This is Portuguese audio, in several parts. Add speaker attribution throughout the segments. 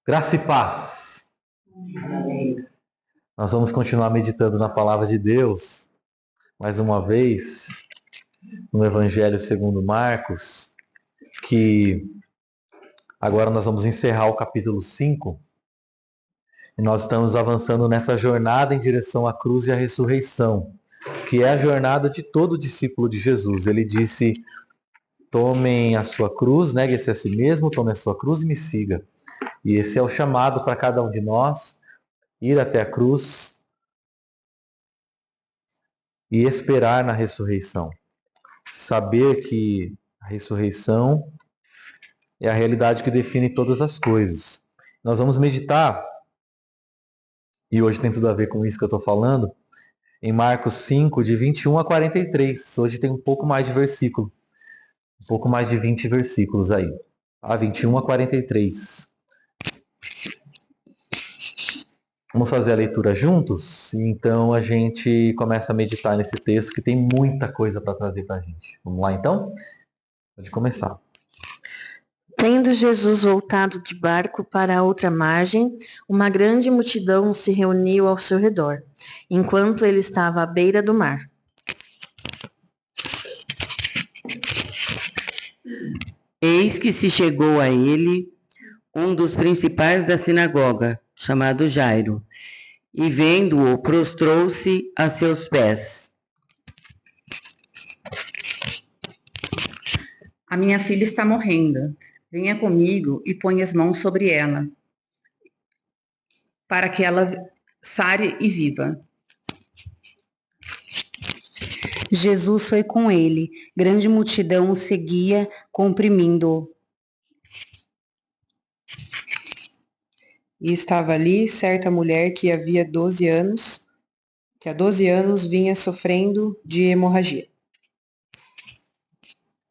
Speaker 1: Graça e paz. Nós vamos continuar meditando na palavra de Deus, mais uma vez, no Evangelho segundo Marcos, que agora nós vamos encerrar o capítulo 5, e nós estamos avançando nessa jornada em direção à cruz e à ressurreição, que é a jornada de todo discípulo de Jesus. Ele disse: tomem a sua cruz, negue-se a si mesmo, tomem a sua cruz e me siga. E esse é o chamado para cada um de nós, ir até a cruz e esperar na ressurreição. Saber que a ressurreição é a realidade que define todas as coisas. Nós vamos meditar, e hoje tem tudo a ver com isso que eu estou falando, em Marcos 5, de 21 a 43. Hoje tem um pouco mais de versículo. Um pouco mais de 20 versículos aí. 21 a 43. Vamos fazer a leitura juntos? Então a gente começa a meditar nesse texto que tem muita coisa para trazer para a gente. Vamos lá então? Pode começar.
Speaker 2: Tendo Jesus voltado de barco para a outra margem, uma grande multidão se reuniu ao seu redor, enquanto ele estava à beira do mar.
Speaker 3: Eis que se chegou a ele um dos principais da sinagoga, chamado Jairo, e vendo-o, prostrou-se a seus pés.
Speaker 4: A minha filha está morrendo. Venha comigo e põe as mãos sobre ela, para que ela sare e viva.
Speaker 5: Jesus foi com ele. Grande multidão o seguia, comprimindo-o.
Speaker 6: E estava ali certa mulher que há 12 anos vinha sofrendo de hemorragia.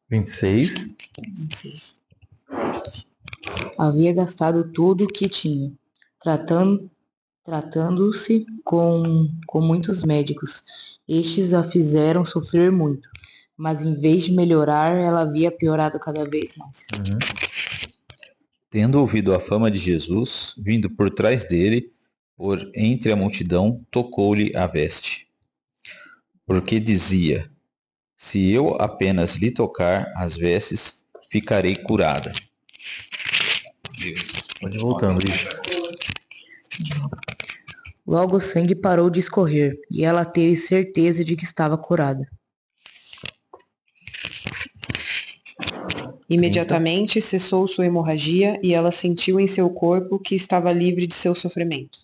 Speaker 1: 26.
Speaker 5: Havia gastado tudo o que tinha, tratando-se com muitos médicos. Estes a fizeram sofrer muito, mas em vez de melhorar, ela havia piorado cada vez mais.
Speaker 7: Tendo ouvido a fama de Jesus, vindo por trás dele, por entre a multidão, tocou-lhe a veste. Porque dizia: se eu apenas lhe tocar as vestes, ficarei curada.
Speaker 1: Pode ir voltando, isso.
Speaker 5: Logo o sangue parou de escorrer, e ela teve certeza de que estava curada.
Speaker 6: Imediatamente cessou sua hemorragia e ela sentiu em seu corpo que estava livre de seu sofrimento.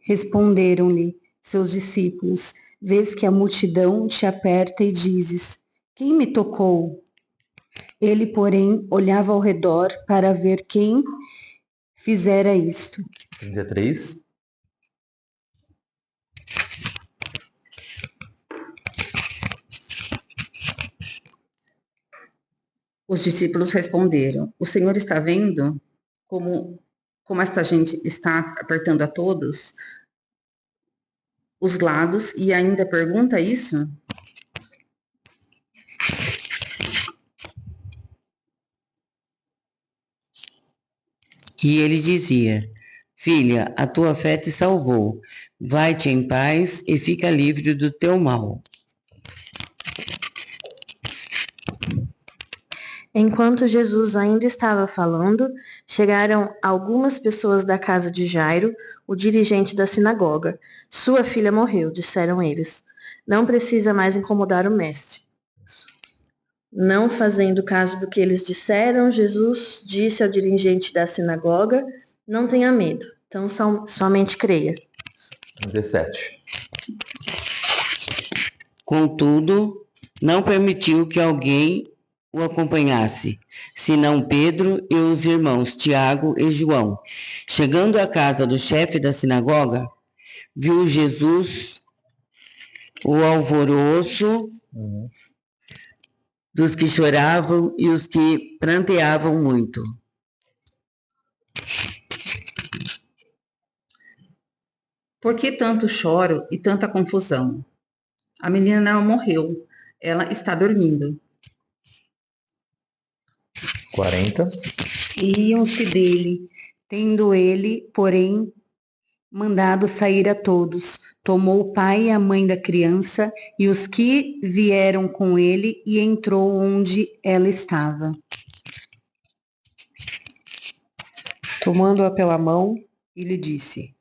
Speaker 5: Responderam-lhe seus discípulos: vês que a multidão te aperta e dizes: quem me tocou? Ele, porém, olhava ao redor para ver quem fizera isto.
Speaker 1: 33.
Speaker 4: Os discípulos responderam: o Senhor está vendo como esta gente está apertando a todos os lados e ainda pergunta isso?
Speaker 3: E ele dizia: filha, a tua fé te salvou. Vai-te em paz e fica livre do teu mal.
Speaker 2: Enquanto Jesus ainda estava falando, chegaram algumas pessoas da casa de Jairo, o dirigente da sinagoga. Sua filha morreu, disseram eles. Não precisa mais incomodar o mestre. Não fazendo caso do que eles disseram, Jesus disse ao dirigente da sinagoga: não tenha medo, então somente creia.
Speaker 1: 17.
Speaker 3: Contudo, não permitiu que alguém o acompanhasse, senão Pedro e os irmãos Tiago e João. Chegando à casa do chefe da sinagoga, viu Jesus o alvoroço dos que choravam e os que pranteavam muito.
Speaker 4: Por que tanto choro e tanta confusão? A menina não morreu, ela está dormindo.
Speaker 1: 40.
Speaker 5: E iam-se dele, tendo ele, porém, mandado sair a todos. Tomou o pai e a mãe da criança e os que vieram com ele e entrou onde ela estava.
Speaker 6: Tomando-a pela mão, e lhe disse: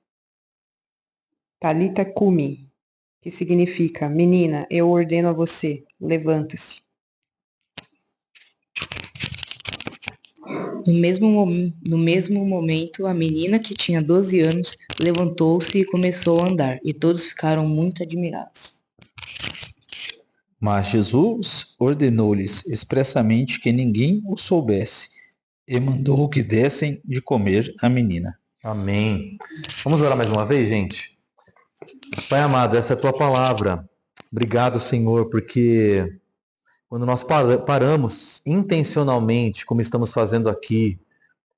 Speaker 6: Talita cumi, que significa: Menina, eu ordeno a você, levanta-se.
Speaker 8: No mesmo momento, a menina, que tinha 12 anos, levantou-se e começou a andar, e todos ficaram muito admirados.
Speaker 7: Mas Jesus ordenou-lhes expressamente que ninguém o soubesse, e mandou que dessem de comer à menina.
Speaker 1: Amém. Vamos orar mais uma vez, gente? Pai amado, essa é a tua palavra. Obrigado, Senhor, porque quando nós paramos intencionalmente, como estamos fazendo aqui,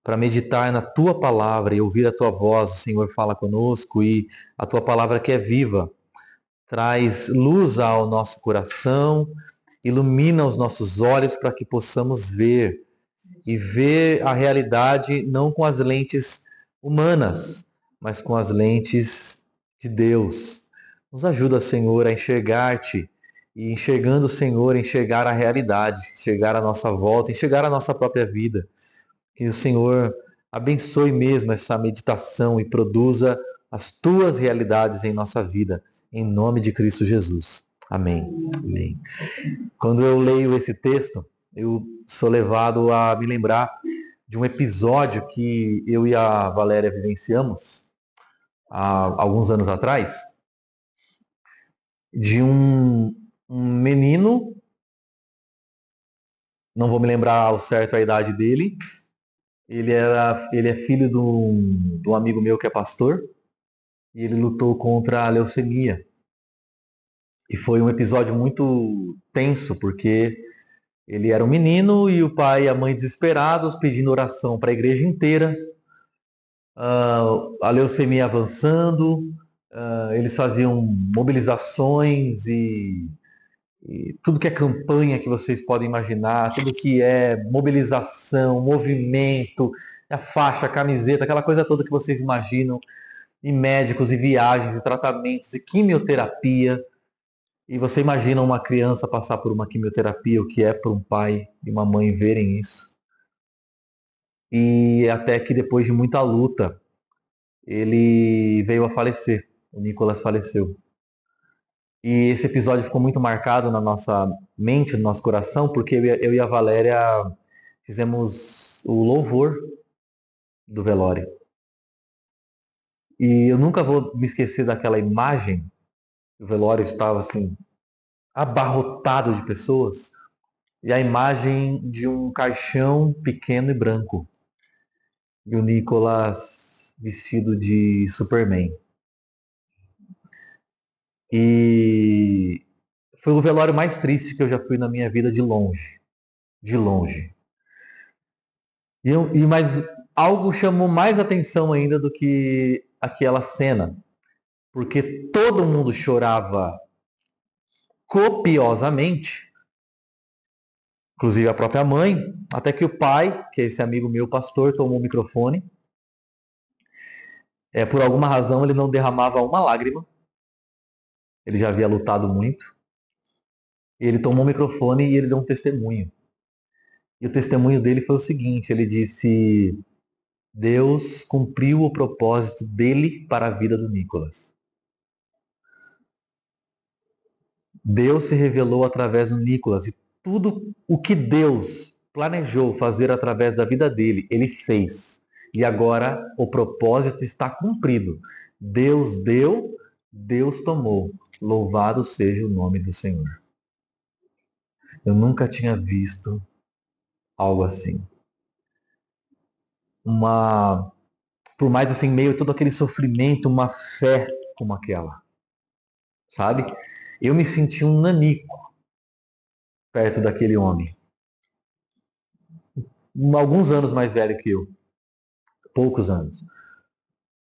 Speaker 1: para meditar na tua palavra e ouvir a tua voz, o Senhor fala conosco e a tua palavra que é viva, traz luz ao nosso coração, ilumina os nossos olhos para que possamos ver e ver a realidade não com as lentes humanas, mas com as lentes de Deus. Nos ajuda, Senhor, a enxergar-te e, enxergando o Senhor, enxergar a realidade, enxergar a nossa volta, enxergar a nossa própria vida. Que o Senhor abençoe mesmo essa meditação e produza as tuas realidades em nossa vida, em nome de Cristo Jesus. Amém. Amém. Quando eu leio esse texto, eu sou levado a me lembrar de um episódio que eu e a Valéria vivenciamos há alguns anos atrás, de um menino, não vou me lembrar ao certo a idade dele, ele é filho de um amigo meu que é pastor, e ele lutou contra a leucemia. E foi um episódio muito tenso, porque ele era um menino e o pai e a mãe desesperados, pedindo oração para a igreja inteira. A leucemia avançando, eles faziam mobilizações e tudo que é campanha que vocês podem imaginar, tudo que é mobilização, movimento, a faixa, a camiseta, aquela coisa toda que vocês imaginam, e médicos, e viagens, e tratamentos, e quimioterapia. E você imagina uma criança passar por uma quimioterapia, o que é para um pai e uma mãe verem isso. E até que depois de muita luta, ele veio a falecer. O Nicolas faleceu. E esse episódio ficou muito marcado na nossa mente, no nosso coração, porque eu e a Valéria fizemos o louvor do velório. E eu nunca vou me esquecer daquela imagem. O velório estava assim, abarrotado de pessoas. E a imagem de um caixão pequeno e branco. E o Nicolas vestido de Superman. E foi o velório mais triste que eu já fui na minha vida de longe. De longe. Mas algo chamou mais atenção ainda do que aquela cena. Porque todo mundo chorava copiosamente. Inclusive a própria mãe. Até que o pai, que é esse amigo meu, pastor, tomou o microfone. Por alguma razão ele não derramava uma lágrima. Ele já havia lutado muito. Ele tomou o microfone e ele deu um testemunho. E o testemunho dele foi o seguinte, ele disse: Deus cumpriu o propósito dele para a vida do Nicolas. Deus se revelou através do Nicolas e tudo o que Deus planejou fazer através da vida dele, ele fez. E agora o propósito está cumprido. Deus deu, Deus tomou. Louvado seja o nome do Senhor. Eu nunca tinha visto algo assim. Por mais assim, meio a todo aquele sofrimento, uma fé como aquela. Sabe? Eu me senti um nanico perto daquele homem. Alguns anos mais velho que eu. Poucos anos.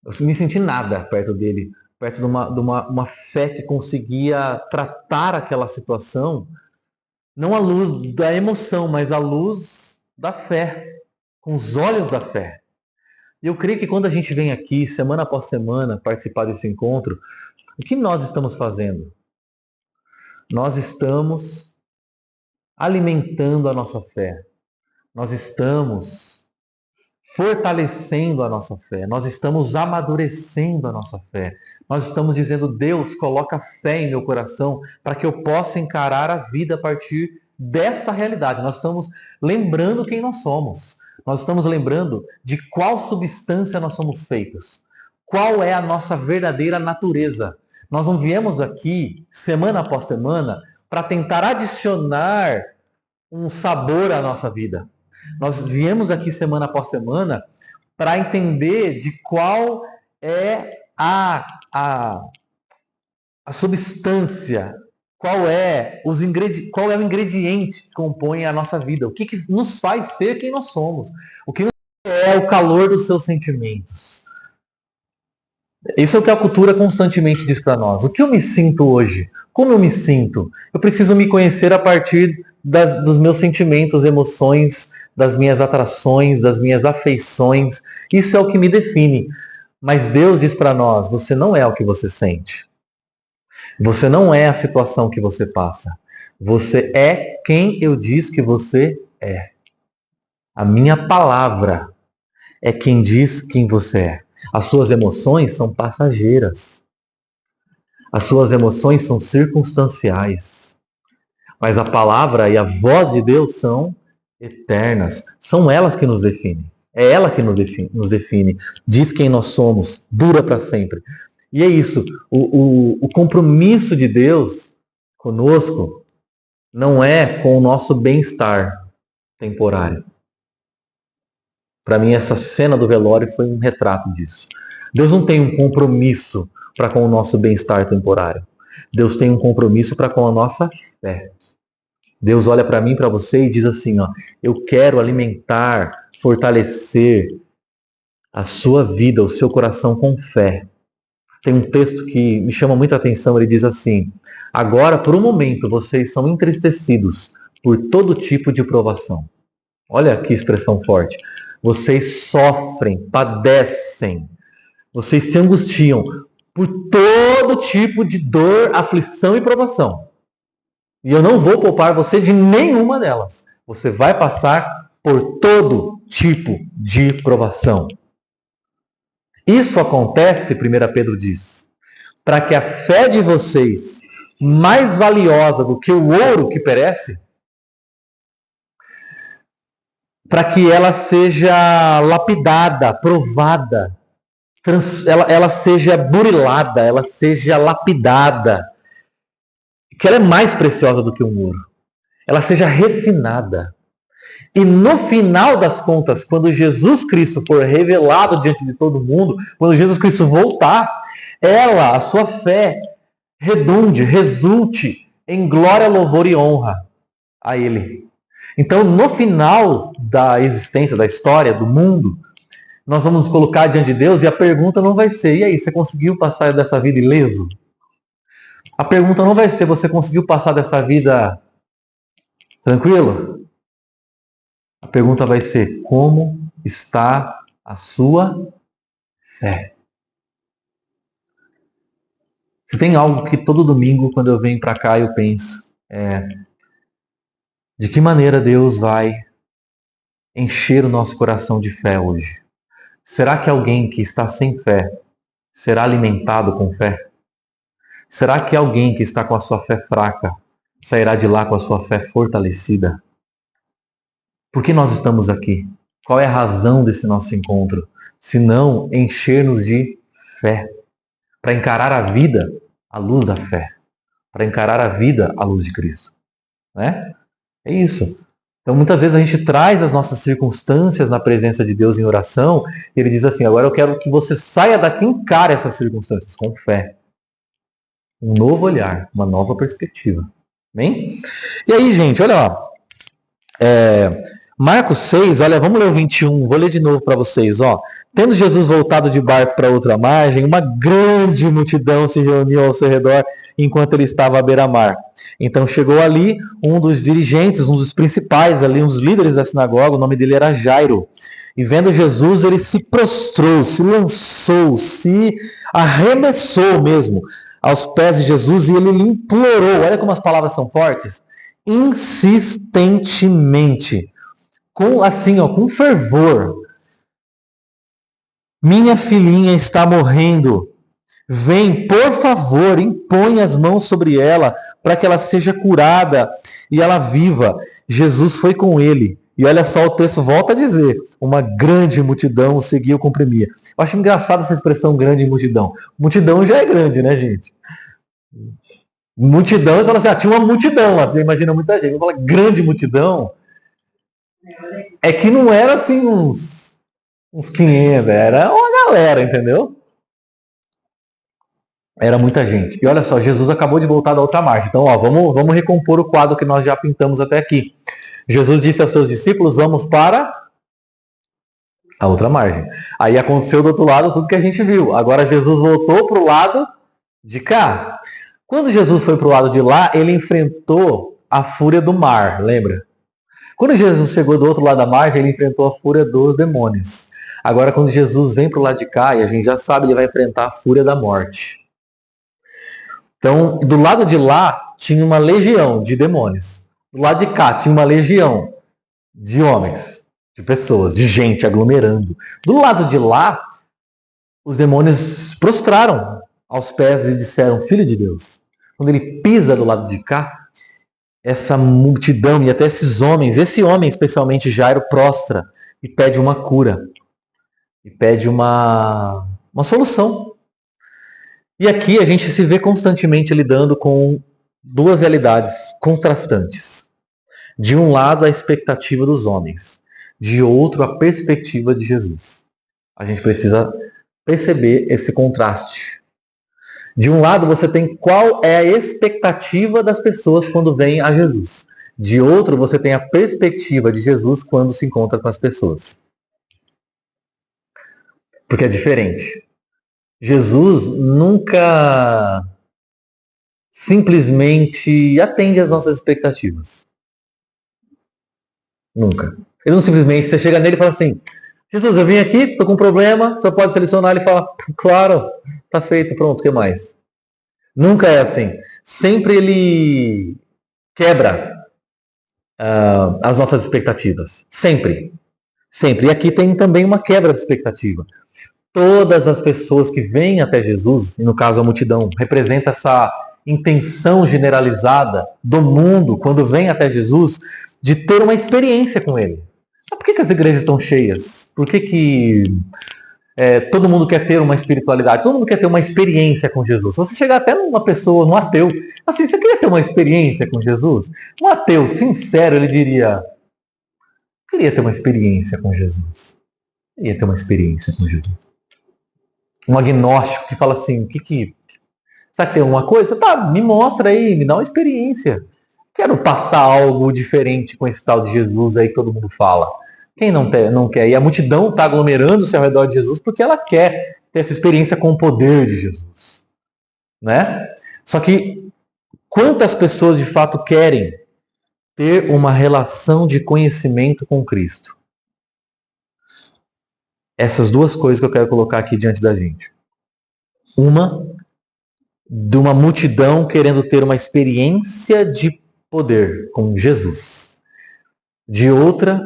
Speaker 1: Eu me senti nada perto dele. Perto de uma fé que conseguia tratar aquela situação, não à luz da emoção, mas à luz da fé, com os olhos da fé. E eu creio que quando a gente vem aqui, semana após semana, participar desse encontro, o que nós estamos fazendo? Nós estamos alimentando a nossa fé. Nós estamos fortalecendo a nossa fé. Nós estamos amadurecendo a nossa fé. Nós estamos dizendo, Deus, coloca fé em meu coração para que eu possa encarar a vida a partir dessa realidade. Nós estamos lembrando quem nós somos. Nós estamos lembrando de qual substância nós somos feitos. Qual é a nossa verdadeira natureza. Nós não viemos aqui, semana após semana, para tentar adicionar um sabor à nossa vida. Nós viemos aqui semana após semana para entender de qual é a substância, qual é o ingrediente que compõe a nossa vida, o que nos faz ser quem nós somos, o que é o calor dos seus sentimentos. Isso é o que a cultura constantemente diz para nós. O que eu me sinto hoje? Como eu me sinto? Eu preciso me conhecer a partir dos meus sentimentos, emoções, das minhas atrações, das minhas afeições. Isso é o que me define. Mas Deus diz para nós, você não é o que você sente. Você não é a situação que você passa. Você é quem eu diz que você é. A minha palavra é quem diz quem você é. As suas emoções são passageiras. As suas emoções são circunstanciais. Mas a palavra e a voz de Deus são eternas. São elas que nos definem. É ela que nos define. Diz quem nós somos. Dura para sempre. E é isso. O compromisso de Deus conosco não é com o nosso bem-estar temporário. Para mim, essa cena do velório foi um retrato disso. Deus não tem um compromisso para com o nosso bem-estar temporário. Deus tem um compromisso para com a nossa fé. Deus olha para mim e para você e diz assim, ó, eu quero alimentar, fortalecer a sua vida, o seu coração com fé. Tem um texto que me chama muita atenção, ele diz assim, agora, por um momento, vocês são entristecidos por todo tipo de provação. Olha que expressão forte. Vocês sofrem, padecem, vocês se angustiam por todo tipo de dor, aflição e provação. E eu não vou poupar você de nenhuma delas. Você vai passar por todo tipo de provação. Isso acontece, 1 Pedro diz, para que a fé de vocês, mais valiosa do que o ouro que perece, para que ela seja lapidada, provada, ela seja burilada, ela seja lapidada, que ela é mais preciosa do que um ouro. Ela seja refinada. E no final das contas, quando Jesus Cristo for revelado diante de todo mundo, quando Jesus Cristo voltar, a sua fé, resulte em glória, louvor e honra a Ele. Então, no final da existência, da história, do mundo, nós vamos nos colocar diante de Deus e a pergunta não vai ser, e aí, você conseguiu passar dessa vida ileso? A pergunta não vai ser, você conseguiu passar dessa vida tranquilo? A pergunta vai ser, como está a sua fé? Se tem algo que todo domingo, quando eu venho para cá, eu penso, de que maneira Deus vai encher o nosso coração de fé hoje? Será que alguém que está sem fé será alimentado com fé? Será que alguém que está com a sua fé fraca sairá de lá com a sua fé fortalecida? Por que nós estamos aqui? Qual é a razão desse nosso encontro? Se não encher-nos de fé, para encarar a vida à luz da fé, para encarar a vida à luz de Cristo. Né? É isso. Então, muitas vezes a gente traz as nossas circunstâncias na presença de Deus em oração, e Ele diz assim, agora eu quero que você saia daqui e encare essas circunstâncias com fé. Um novo olhar, uma nova perspectiva. Amém? E aí, gente, olha lá. Marcos 6, olha, vamos ler o 21, vou ler de novo para vocês. Ó. Tendo Jesus voltado de barco para outra margem, uma grande multidão se reuniu ao seu redor enquanto ele estava à beira-mar. Então chegou ali um dos dirigentes, um dos principais ali, um dos líderes da sinagoga, o nome dele era Jairo. E vendo Jesus, ele se prostrou, se lançou, se arremessou mesmo aos pés de Jesus e ele lhe implorou, olha como as palavras são fortes, insistentemente, com fervor. Minha filhinha está morrendo. Vem, por favor, impõe as mãos sobre ela para que ela seja curada e ela viva. Jesus foi com ele. E olha só, o texto volta a dizer, uma grande multidão o seguia e o comprimia. Eu acho engraçado essa expressão grande multidão. Multidão já é grande, né, gente? Multidão, você fala assim, tinha uma multidão lá, você imagina muita gente. Vamos falar grande multidão. É que não era assim uns 500, era uma galera, entendeu? Era muita gente. E olha só, Jesus acabou de voltar da outra margem. Então, ó, vamos recompor o quadro que nós já pintamos até aqui. Jesus disse aos seus discípulos, vamos para a outra margem. Aí aconteceu do outro lado tudo que a gente viu. Agora Jesus voltou para o lado de cá. Quando Jesus foi para o lado de lá, ele enfrentou a fúria do mar, lembra? Quando Jesus chegou do outro lado da margem, ele enfrentou a fúria dos demônios. Agora, quando Jesus vem para o lado de cá, e a gente já sabe, ele vai enfrentar a fúria da morte. Então, do lado de lá, tinha uma legião de demônios. Do lado de cá, tinha uma legião de homens, de pessoas, de gente aglomerando. Do lado de lá, os demônios se prostraram aos pés e disseram, Filho de Deus. Quando ele pisa do lado de cá, essa multidão e até esses homens, esse homem especialmente Jairo, prostra e pede uma cura. E pede uma solução. E aqui a gente se vê constantemente lidando com duas realidades contrastantes. De um lado, a expectativa dos homens. De outro, a perspectiva de Jesus. A gente precisa perceber esse contraste. De um lado, você tem qual é a expectativa das pessoas quando vêm a Jesus. De outro, você tem a perspectiva de Jesus quando se encontra com as pessoas. Porque é diferente. Jesus nunca simplesmente atende às nossas expectativas. Nunca. Ele não simplesmente, você chega nele e fala assim, Jesus, eu vim aqui, estou com um problema, você pode selecionar. Ele fala, claro, está feito, pronto, o que mais? Nunca é assim. Sempre ele quebra as nossas expectativas. Sempre. Sempre. E aqui tem também uma quebra de expectativa. Todas as pessoas que vêm até Jesus, e no caso a multidão, representa essa intenção generalizada do mundo, quando vem até Jesus, de ter uma experiência com Ele. Mas por que as igrejas estão cheias? Por que todo mundo quer ter uma espiritualidade? Todo mundo quer ter uma experiência com Jesus. Se você chegar até numa pessoa, num ateu, assim, você queria ter uma experiência com Jesus? Um ateu sincero, ele diria, queria ter uma experiência com Jesus. Queria ter uma experiência com Jesus. Um agnóstico que fala assim, sabe que tem alguma coisa? Tá, me mostra aí, me dá uma experiência. Quero passar algo diferente com esse tal de Jesus aí que todo mundo fala. Quem não quer? E a multidão está aglomerando-se ao redor de Jesus porque ela quer ter essa experiência com o poder de Jesus. Né? Só que quantas pessoas de fato querem ter uma relação de conhecimento com Cristo? Essas duas coisas que eu quero colocar aqui diante da gente. Uma, de uma multidão querendo ter uma experiência de poder com Jesus. De outra,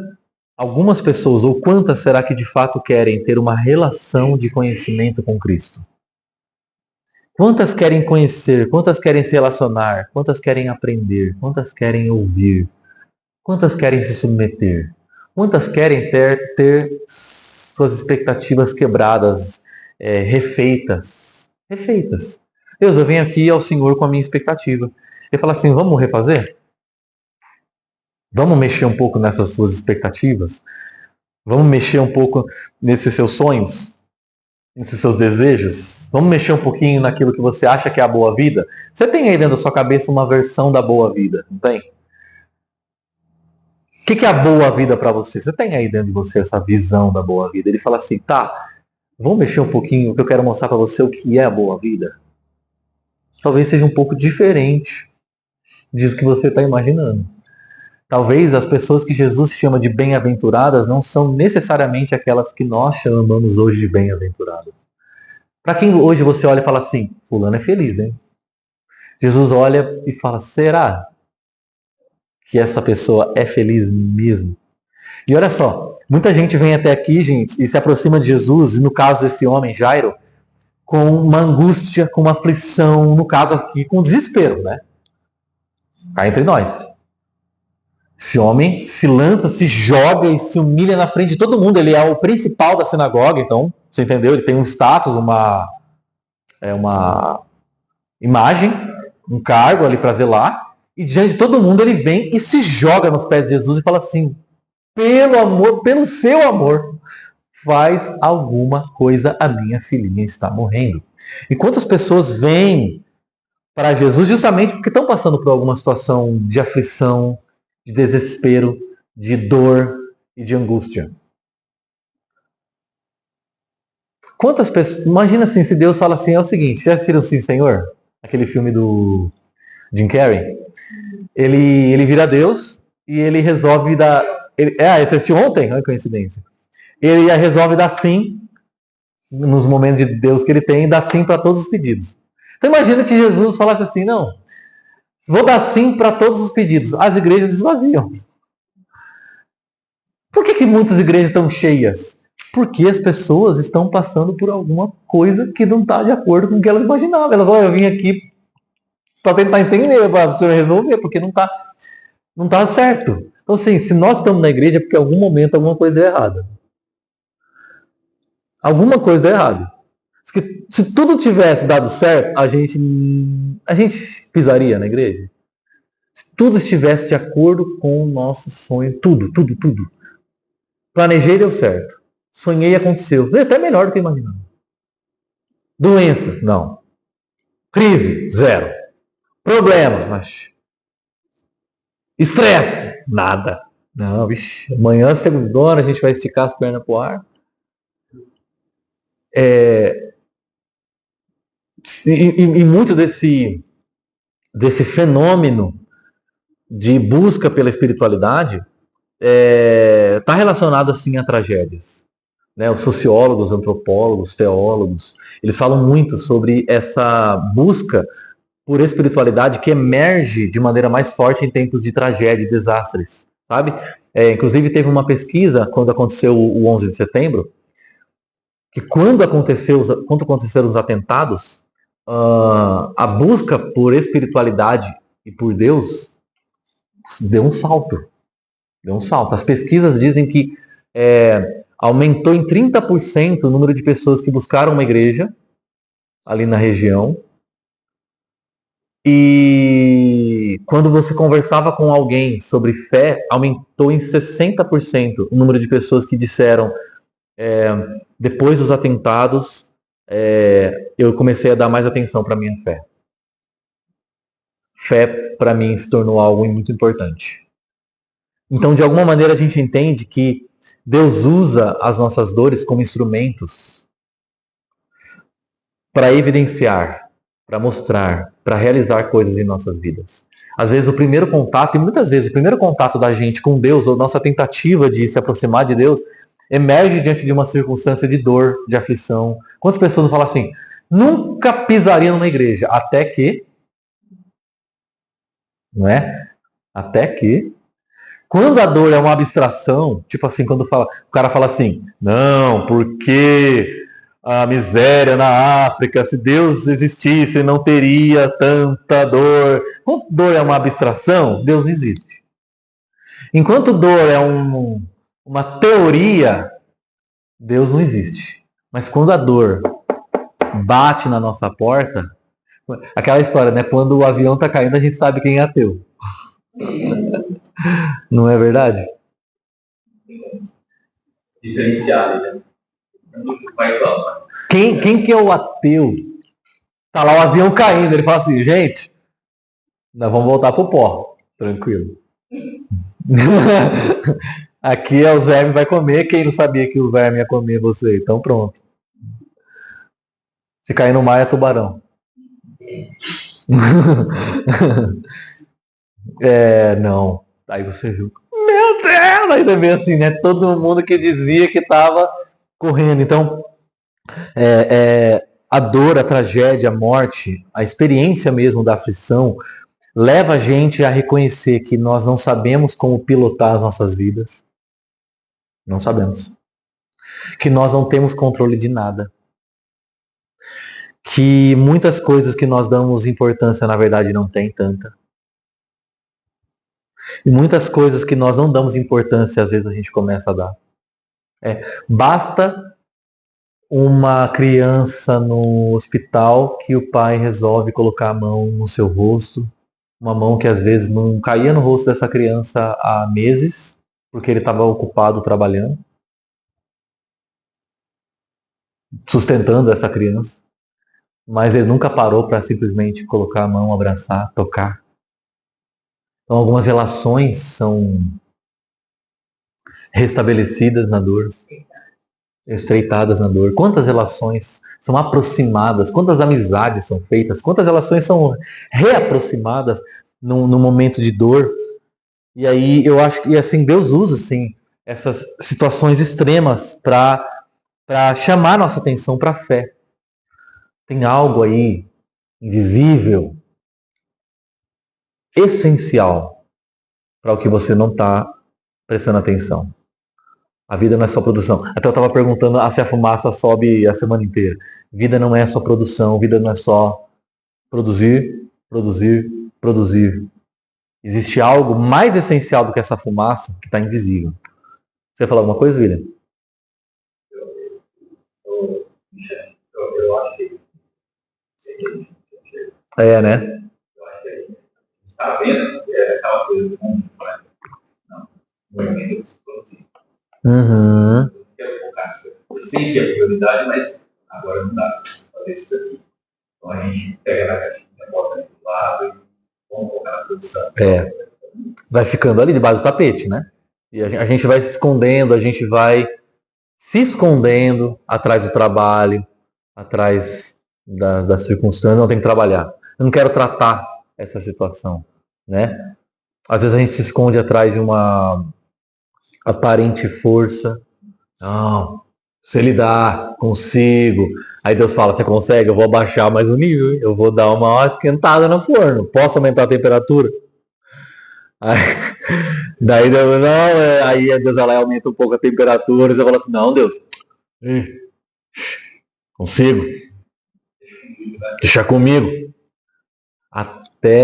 Speaker 1: algumas pessoas, ou quantas será que de fato querem ter uma relação de conhecimento com Cristo? Quantas querem conhecer? Quantas querem se relacionar? Quantas querem aprender? Quantas querem ouvir? Quantas querem se submeter? Quantas querem ter suas expectativas quebradas, refeitas? Deus, eu venho aqui ao Senhor com a minha expectativa. Ele fala assim, vamos refazer? Vamos mexer um pouco nessas suas expectativas? Vamos mexer um pouco nesses seus sonhos? Nesses seus desejos? Vamos mexer um pouquinho naquilo que você acha que é a boa vida? Você tem aí dentro da sua cabeça uma versão da boa vida, não tem? que é a boa vida para você? Você tem aí dentro de você essa visão da boa vida? Ele fala assim, tá, vamos mexer um pouquinho, que eu quero mostrar para você o que é a boa vida. Talvez seja um pouco diferente disso que você está imaginando. Talvez as pessoas que Jesus chama de bem-aventuradas não são necessariamente aquelas que nós chamamos hoje de bem-aventuradas. Para quem hoje você olha e fala assim, fulano é feliz, hein? Jesus olha e fala, será que essa pessoa é feliz mesmo? E olha só, muita gente vem até aqui, gente, e se aproxima de Jesus, e no caso desse homem, Jairo, com uma angústia, com uma aflição, no caso aqui, com desespero, né? Cá entre nós. Esse homem se lança, se joga e se humilha na frente de todo mundo. Ele é o principal da sinagoga, então, você entendeu? Ele tem um status, uma imagem, um cargo ali para zelar. E diante de todo mundo ele vem e se joga nos pés de Jesus e fala assim, pelo amor, pelo seu amor, faz alguma coisa, a minha filhinha está morrendo. E quantas pessoas vêm para Jesus justamente porque estão passando por alguma situação de aflição, de desespero, de dor e de angústia. Quantas pessoas... Imagina assim, se Deus fala assim, é o seguinte, já assistiram Sim, Senhor? Aquele filme do Jim Carrey? Ele vira Deus e ele resolve dar... ele assistiu ontem? Olha que coincidência. Ele resolve dar sim, nos momentos de Deus que ele tem, dar sim para todos os pedidos. Então imagina que Jesus falasse assim, não, vou dar sim para todos os pedidos. As igrejas esvaziam. Por que muitas igrejas estão cheias? Porque as pessoas estão passando por alguma coisa que não está de acordo com o que elas imaginavam. Elas vão, eu vim aqui para tentar entender, para resolver, porque não está certo. Então assim, se nós estamos na igreja é porque em algum momento alguma coisa deu errada. Alguma coisa deu errado. Se tudo tivesse dado certo, a gente pisaria na igreja. Se tudo estivesse de acordo com o nosso sonho, tudo. Planejei e deu certo. Sonhei e aconteceu. É até melhor do que imaginava. Doença? Não. Crise? Zero. Problema? Mas... estresse? Nada. Não, vixe, amanhã, segundona, a gente vai esticar as pernas pro ar. E muito desse fenômeno de busca pela espiritualidade está relacionado assim a tragédias, né? Os sociólogos, antropólogos, teólogos, eles falam muito sobre essa busca por espiritualidade que emerge de maneira mais forte em tempos de tragédia e desastres, sabe? Inclusive teve uma pesquisa quando aconteceu o 11 de setembro, que quando aconteceram os atentados, a busca por espiritualidade e por Deus deu um salto. As pesquisas dizem que aumentou em 30% o número de pessoas que buscaram uma igreja ali na região. E quando você conversava com alguém sobre fé, aumentou em 60% o número de pessoas que disseram depois dos atentados, eu comecei a dar mais atenção para a minha fé. Fé, para mim, se tornou algo muito importante. Então, de alguma maneira, a gente entende que Deus usa as nossas dores como instrumentos para evidenciar, para mostrar, para realizar coisas em nossas vidas. Às vezes, o primeiro contato, e muitas vezes, o primeiro contato da gente com Deus, ou nossa tentativa de se aproximar de Deus, emerge diante de uma circunstância de dor, de aflição. Quantas pessoas falam assim, nunca pisaria numa igreja, até que, não é? Até que, quando a dor é uma abstração, tipo assim, quando o cara fala assim, não, porque a miséria na África, se Deus existisse, não teria tanta dor. Quando dor é uma abstração, Deus não existe. Enquanto dor é uma teoria, Deus não existe. Mas quando a dor bate na nossa porta, aquela história, né? Quando o avião está caindo, a gente sabe quem é ateu. Não é verdade?
Speaker 7: Diferenciado, né?
Speaker 1: Quem que é o ateu? Tá lá o avião caindo, ele fala assim, gente, nós vamos voltar pro pó, tranquilo. Aqui é os vermes vai comer, quem não sabia que o verme ia comer você? Então pronto. Se cair no mar é tubarão. Não. Aí você viu. Meu Deus! Aí você vê assim, né? Todo mundo que dizia que estava correndo. Então, a dor, a tragédia, a morte, a experiência mesmo da aflição, leva a gente a reconhecer que nós não sabemos como pilotar as nossas vidas. Não sabemos. Que nós não temos controle de nada. Que muitas coisas que nós damos importância, na verdade, não tem tanta. E muitas coisas que nós não damos importância, às vezes a gente começa a dar. Basta uma criança no hospital que o pai resolve colocar a mão no seu rosto, uma mão que às vezes não caía no rosto dessa criança há meses, porque ele estava ocupado trabalhando, sustentando essa criança, mas ele nunca parou para simplesmente colocar a mão, abraçar, tocar. Então algumas relações são restabelecidas na dor, estreitadas na dor. Quantas relações são aproximadas? Quantas amizades são feitas? Quantas relações são reaproximadas no momento de dor? E aí eu acho que assim Deus usa assim essas situações extremas para chamar nossa atenção para a fé. Tem algo aí invisível, essencial para o que você não está prestando atenção. A vida não é só produção. Até eu estava perguntando se a fumaça sobe a semana inteira. Vida não é só produção, vida não é só produzir, produzir, produzir. Existe algo mais essencial do que essa fumaça que está invisível. Você vai falar alguma coisa, William?
Speaker 7: Eu acho que
Speaker 1: Né?
Speaker 7: eu acho que a gente está vendo que é aquela coisa do mundo, né? Não, no momento de produzir.
Speaker 1: Uhum.
Speaker 7: Quero focar. Eu sei que é prioridade, mas agora não dá para fazer isso aqui. Então a gente pega na caixinha, bota ali do lado e vamos focar na produção.
Speaker 1: Vai ficando ali debaixo do tapete, né? E a gente vai se escondendo, a gente vai se escondendo atrás do trabalho, atrás das circunstâncias. Não, tem que trabalhar. Eu não quero tratar essa situação, né? Às vezes a gente se esconde atrás de uma aparente força. Não, se ele dá, consigo. Aí Deus fala, você consegue? Eu vou abaixar mais o nível, eu vou dar uma esquentada no forno. Posso aumentar a temperatura? Daí Deus, não, aí Deus vai lá e aumenta um pouco a temperatura. E você fala assim, não, Deus, consigo. Deixa comigo.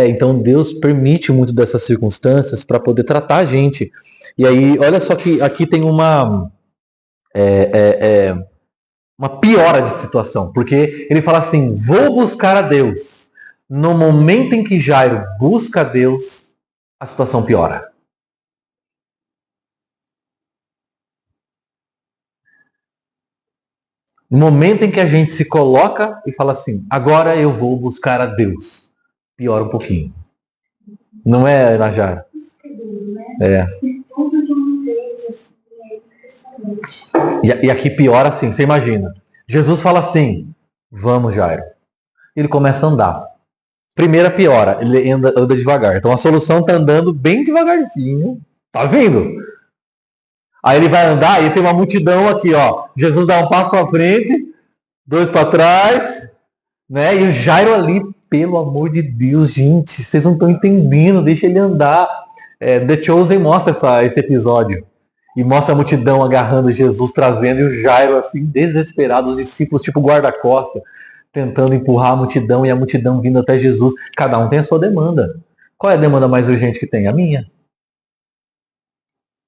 Speaker 1: Então Deus permite muito dessas circunstâncias para poder tratar a gente. E aí, olha só que aqui tem uma piora de situação, porque ele fala assim, vou buscar a Deus. No momento em que Jairo busca a Deus, a situação piora. No momento em que a gente se coloca e fala assim, agora eu vou buscar a Deus, piora um pouquinho. Não é, Najara? E aqui piora assim, você imagina. Jesus fala assim, vamos, Jairo. Ele começa a andar. Primeira piora, ele anda devagar. Então a solução está andando bem devagarzinho. Tá vindo? Aí ele vai andar e tem uma multidão aqui, ó. Jesus dá um passo para frente, 2 para trás, né? E o Jairo ali, pelo amor de Deus, gente, vocês não estão entendendo, deixa ele andar. The Chosen mostra esse episódio. E mostra a multidão agarrando Jesus, trazendo, e o Jairo, assim, desesperado, os discípulos, tipo guarda-costas, tentando empurrar a multidão, e a multidão vindo até Jesus. Cada um tem a sua demanda. Qual é a demanda mais urgente que tem? A minha.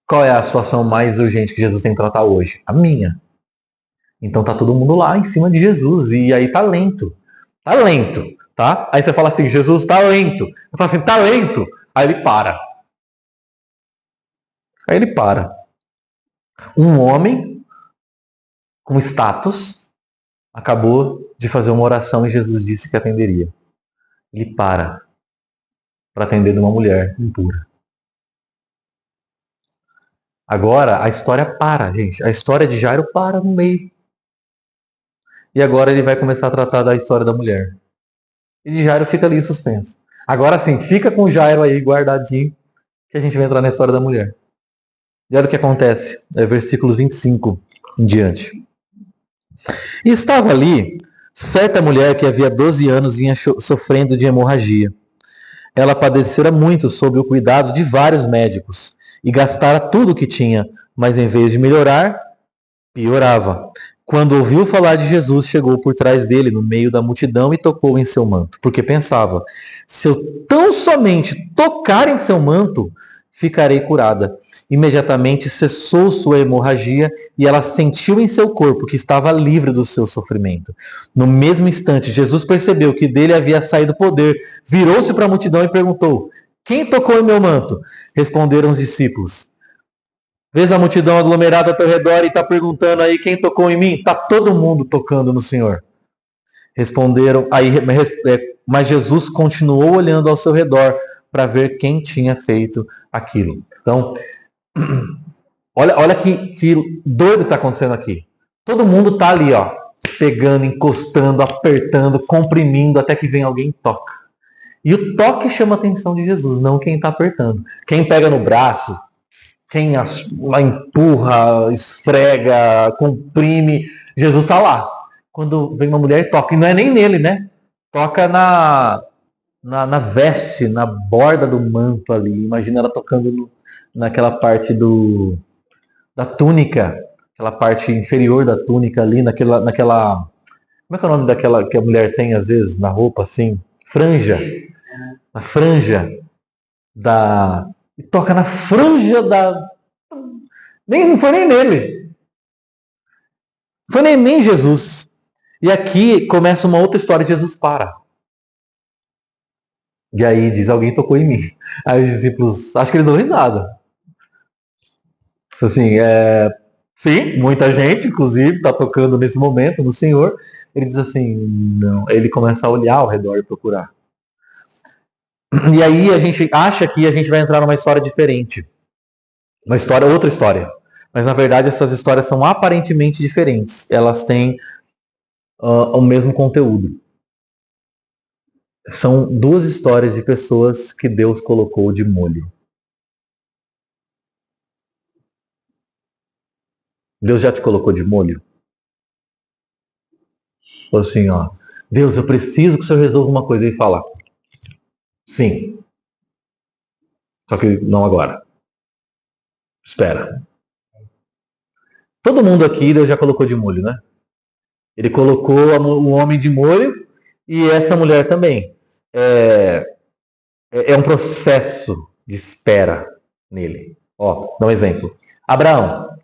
Speaker 1: Qual é a situação mais urgente que Jesus tem que tratar hoje? A minha. Então tá todo mundo lá em cima de Jesus, e aí tá lento. Tá lento, tá? Aí você fala assim, Jesus tá lento. Eu falo assim, tá lento. Aí ele para. Um homem com status acabou de fazer uma oração e Jesus disse que atenderia. Ele para atender uma mulher impura. Agora a história para, gente. A história de Jairo para no meio. E agora ele vai começar a tratar da história da mulher. E de Jairo fica ali em suspenso. Agora sim, fica com o Jairo aí guardadinho, que a gente vai entrar na história da mulher. E olha o que acontece. É versículos 25 em diante. E estava ali certa mulher que havia 12 anos vinha sofrendo de hemorragia. Ela padecera muito sob o cuidado de vários médicos e gastara tudo o que tinha, mas em vez de melhorar, piorava. Quando ouviu falar de Jesus, chegou por trás dele, no meio da multidão, e tocou em seu manto, porque pensava: se eu tão somente tocar em seu manto, ficarei curada. Imediatamente cessou sua hemorragia e ela sentiu em seu corpo que estava livre do seu sofrimento. No mesmo instante, Jesus percebeu que dele havia saído poder, virou-se para a multidão e perguntou: quem tocou em meu manto? Responderam os discípulos. Vês a multidão aglomerada ao teu redor e está perguntando aí quem tocou em mim? Está todo mundo tocando no Senhor. Responderam, mas Jesus continuou olhando ao seu redor para ver quem tinha feito aquilo. Então, olha que doido que está acontecendo aqui. Todo mundo está ali, ó, pegando, encostando, apertando, comprimindo, até que vem alguém e toca. E o toque chama a atenção de Jesus, não quem está apertando. Quem pega no braço, quem empurra, esfrega, comprime, Jesus está lá. Quando vem uma mulher e toca, e não é nem nele, né? Toca na veste, na borda do manto ali. Imagina ela tocando naquela parte da túnica, aquela parte inferior da túnica ali, naquela... Como é que é o nome daquela que a mulher tem às vezes na roupa assim? Franja. A franja da... E toca na franja da... Não foi nem nele. Não foi nem Jesus. E aqui começa uma outra história. Jesus para. E aí diz, alguém tocou em mim. Aí os discípulos, acho que eles não dão nada. Assim, sim, muita gente, inclusive, está tocando nesse momento no Senhor. Ele diz assim, não. Ele começa a olhar ao redor e procurar. E aí a gente acha que a gente vai entrar numa história diferente. Outra história. Mas na verdade essas histórias são aparentemente diferentes. Elas têm o mesmo conteúdo. São duas histórias de pessoas que Deus colocou de molho. Deus já te colocou de molho? Ou assim, ó, Deus, eu preciso que o Senhor resolva uma coisa. E fala, sim. Só que não agora. Espera. Todo mundo aqui Deus já colocou de molho, né? Ele colocou o homem de molho e essa mulher também. É um processo de espera nele. Ó, dá um exemplo. Abraão.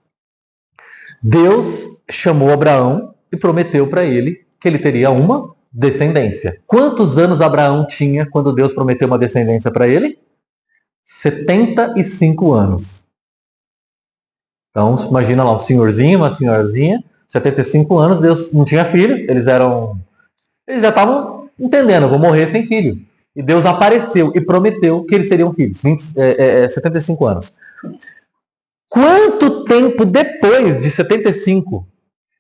Speaker 1: Deus chamou Abraão e prometeu para ele que ele teria uma descendência. Quantos anos Abraão tinha quando Deus prometeu uma descendência para ele? 75 anos. Então, imagina lá um senhorzinho, uma senhorzinha, 75 anos, Deus não tinha filho, eles já estavam entendendo, vou morrer sem filho. E Deus apareceu e prometeu que eles seriam filhos, 75 anos. Quanto tempo depois de 75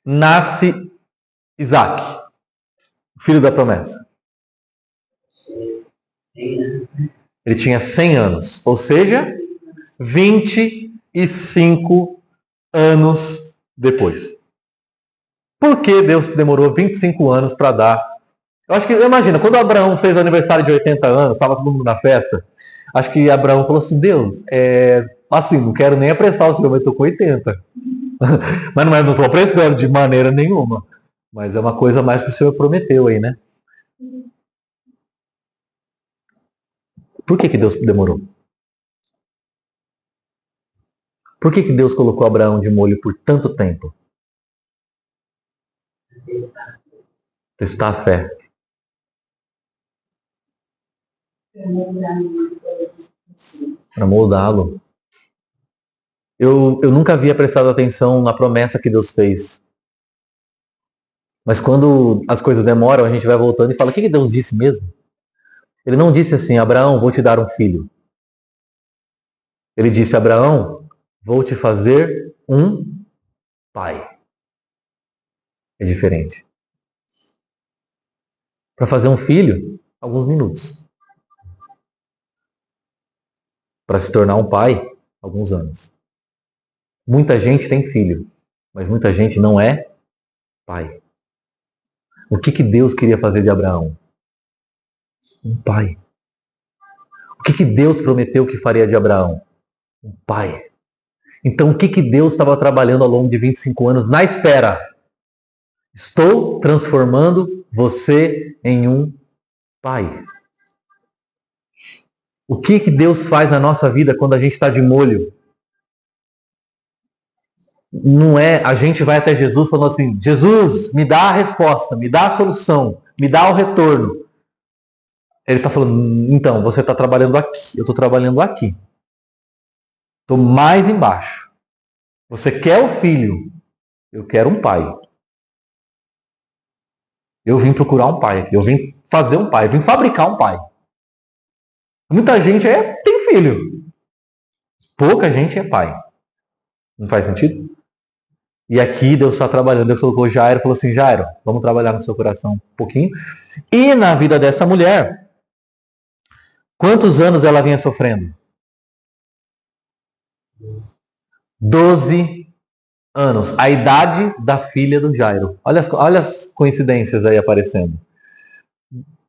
Speaker 1: nasce Isaac, filho da promessa? Ele tinha 100 anos, ou seja, 25 anos depois. Por que Deus demorou 25 anos para dar? Eu acho que, imagina, quando Abraão fez o aniversário de 80 anos, estava todo mundo na festa, acho que Abraão falou assim, Deus, assim, não quero nem apressar o Senhor, mas estou com 80. Mas não estou apressando de maneira nenhuma. Mas é uma coisa mais que o Senhor prometeu aí, né? Por que Deus demorou? Por que Deus colocou Abraão de molho por tanto tempo? Testar a fé. Para moldá-lo. Eu nunca havia prestado atenção na promessa que Deus fez. Mas quando as coisas demoram, a gente vai voltando e fala, o que Deus disse mesmo? Ele não disse assim, Abraão, vou te dar um filho. Ele disse, Abraão, vou te fazer um pai. É diferente. Para fazer um filho, alguns minutos. Para se tornar um pai, alguns anos. Muita gente tem filho, mas muita gente não é pai. O que Deus queria fazer de Abraão? Um pai. O que Deus prometeu que faria de Abraão? Um pai. Então o que Deus estava trabalhando ao longo de 25 anos na espera? Estou transformando você em um pai. O que Deus faz na nossa vida quando a gente está de molho? Não é a gente vai até Jesus falando assim, Jesus, me dá a resposta, me dá a solução, me dá o retorno. Ele está falando, então, você está trabalhando aqui, eu estou trabalhando aqui. Estou mais embaixo. Você quer o filho, eu quero um pai. Eu vim procurar um pai aqui, eu vim fazer um pai, eu vim fabricar um pai. Muita gente tem filho. Pouca gente é pai. Não faz sentido? E aqui Deus está trabalhando. Deus colocou Jairo e falou assim, Jairo, vamos trabalhar no seu coração um pouquinho. E na vida dessa mulher, quantos anos ela vinha sofrendo? 12 anos. A idade da filha do Jairo. Olha as coincidências aí aparecendo.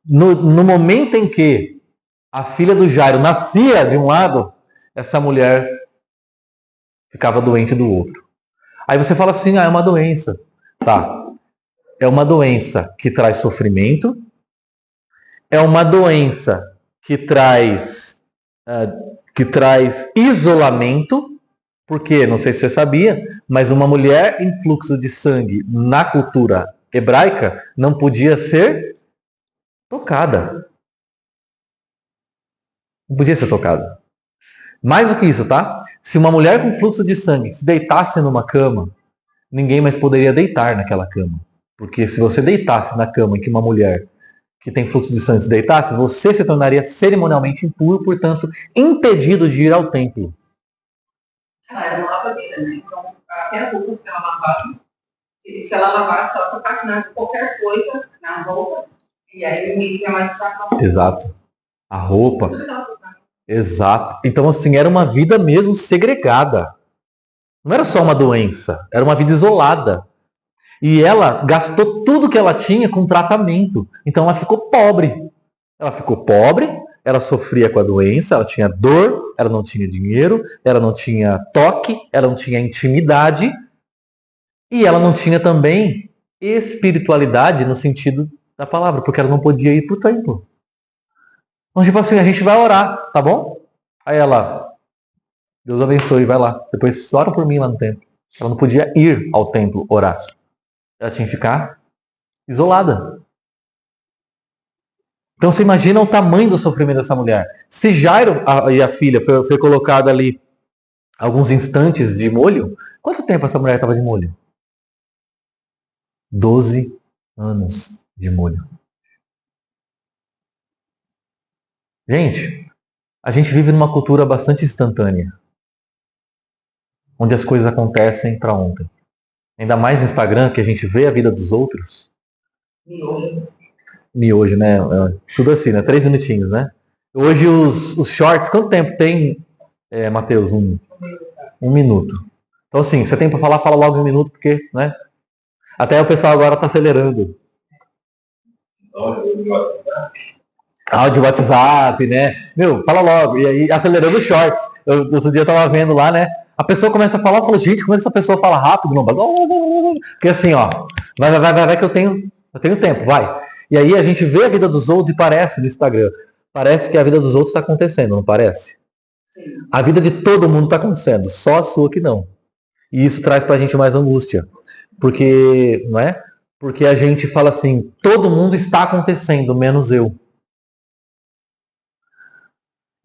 Speaker 1: No momento em que a filha do Jairo nascia de um lado, essa mulher ficava doente do outro. Aí você fala assim, é uma doença. Tá. É uma doença que traz sofrimento. É uma doença que traz isolamento. Porque, não sei se você sabia, mas uma mulher em fluxo de sangue na cultura hebraica não podia ser tocada. Não podia ser tocada. Mais do que isso, tá? Se uma mulher com fluxo de sangue se deitasse numa cama, ninguém mais poderia deitar naquela cama. Porque se você deitasse na cama em que uma mulher que tem fluxo de sangue se deitasse, você se tornaria cerimonialmente impuro, portanto, impedido de ir ao templo.
Speaker 4: Ela era uma lavadeira, né? Então, até as roupas que ela lavava, se ela lavasse, se ela tocasse qualquer coisa na roupa, e aí ninguém ia mais usar.
Speaker 1: Exato. A roupa. Exato. Então, assim, era uma vida mesmo segregada. Não era só uma doença, era uma vida isolada. E ela gastou tudo que ela tinha com tratamento. Então, ela ficou pobre. Ela ficou pobre, ela sofria com a doença, ela tinha dor, ela não tinha dinheiro, ela não tinha toque, ela não tinha intimidade. E ela não tinha também espiritualidade no sentido da palavra, porque ela não podia ir para o templo. Então, tipo assim, a gente vai orar, tá bom? Aí ela, Deus abençoe, vai lá. Depois ora por mim lá no templo. Ela não podia ir ao templo orar. Ela tinha que ficar isolada. Então você imagina o tamanho do sofrimento dessa mulher. Se Jairo e a filha foi colocada ali alguns instantes de molho, quanto tempo essa mulher estava de molho? 12 anos de molho. Gente, a gente vive numa cultura bastante instantânea, onde as coisas acontecem para ontem. Ainda mais no Instagram, que a gente vê a vida dos outros. Miojo, né? Tudo assim, né? 3 minutinhos, né? Hoje os shorts, quanto tempo tem, Matheus? Um minuto. Então assim, você tem para falar, fala logo 1 minuto, porque, né? Até o pessoal agora está acelerando. Áudio WhatsApp, né? Meu, fala logo. E aí, acelerando os shorts. Outro dia eu tava vendo lá, né? A pessoa começa a falar, eu falo, gente, como é que essa pessoa fala rápido? Não, porque assim, ó, vai que eu tenho tempo, vai. E aí a gente vê a vida dos outros e parece no Instagram. Parece que a vida dos outros está acontecendo, não parece? Sim. A vida de todo mundo está acontecendo, só a sua que não. E isso traz pra gente mais angústia. Porque, não é? Porque a gente fala assim, todo mundo está acontecendo, menos eu.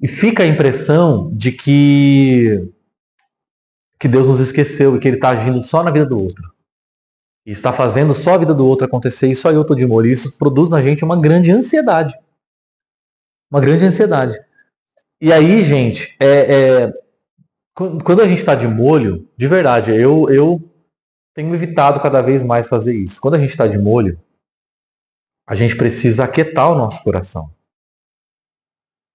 Speaker 1: E fica a impressão de que Deus nos esqueceu e que Ele está agindo só na vida do outro. E está fazendo só a vida do outro acontecer e só eu estou de molho. E isso produz na gente uma grande ansiedade. Uma grande ansiedade. E aí, gente, Quando a gente está de molho, de verdade, eu tenho evitado cada vez mais fazer isso. Quando a gente está de molho, a gente precisa aquietar o nosso coração.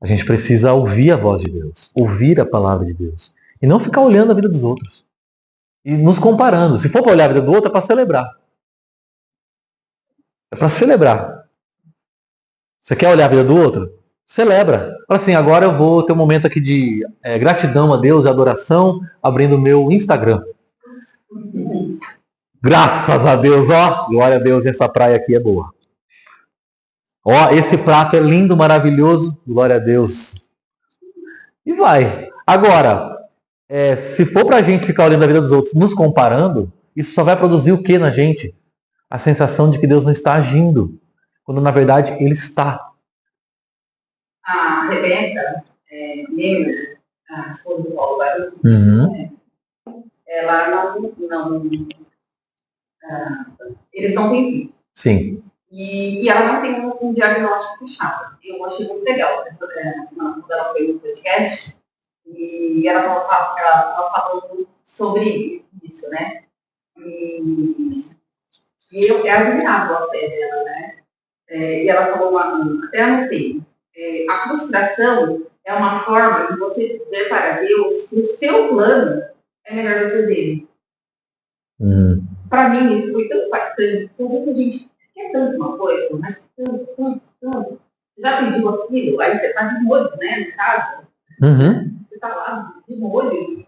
Speaker 1: A gente precisa ouvir a voz de Deus, ouvir a palavra de Deus. E não ficar olhando a vida dos outros. E nos comparando. Se for para olhar a vida do outro, é para celebrar. É para celebrar. Você quer olhar a vida do outro? Celebra. Fala assim, agora eu vou ter um momento aqui de gratidão a Deus e adoração, abrindo o meu Instagram. Graças a Deus, ó. Glória a Deus, essa praia aqui é boa. Ó, esse prato é lindo, maravilhoso. Glória a Deus. E vai. Agora, se for pra gente ficar olhando a vida dos outros, nos comparando, isso só vai produzir o que na gente? A sensação de que Deus não está agindo. Quando, na verdade, Ele está.
Speaker 4: A Rebeca Neuer, a esposa do Paulo Barroso, ela eles não têm filho.
Speaker 1: Sim.
Speaker 4: E ela não tem um diagnóstico fechado. Eu achei muito legal. Quando ela foi no podcast, e ela estava falando sobre isso, né? E eu admirava a fé dela, né? E ela falou, até anotei, a frustração é uma forma de você dizer para Deus que o seu plano é melhor do que o dele. Para mim, isso foi tão impactante, porque a gente quer tanto uma coisa, mas tanto. Você já pediu aquilo, aí você está de molho, né, no caso. Você está lá de molho.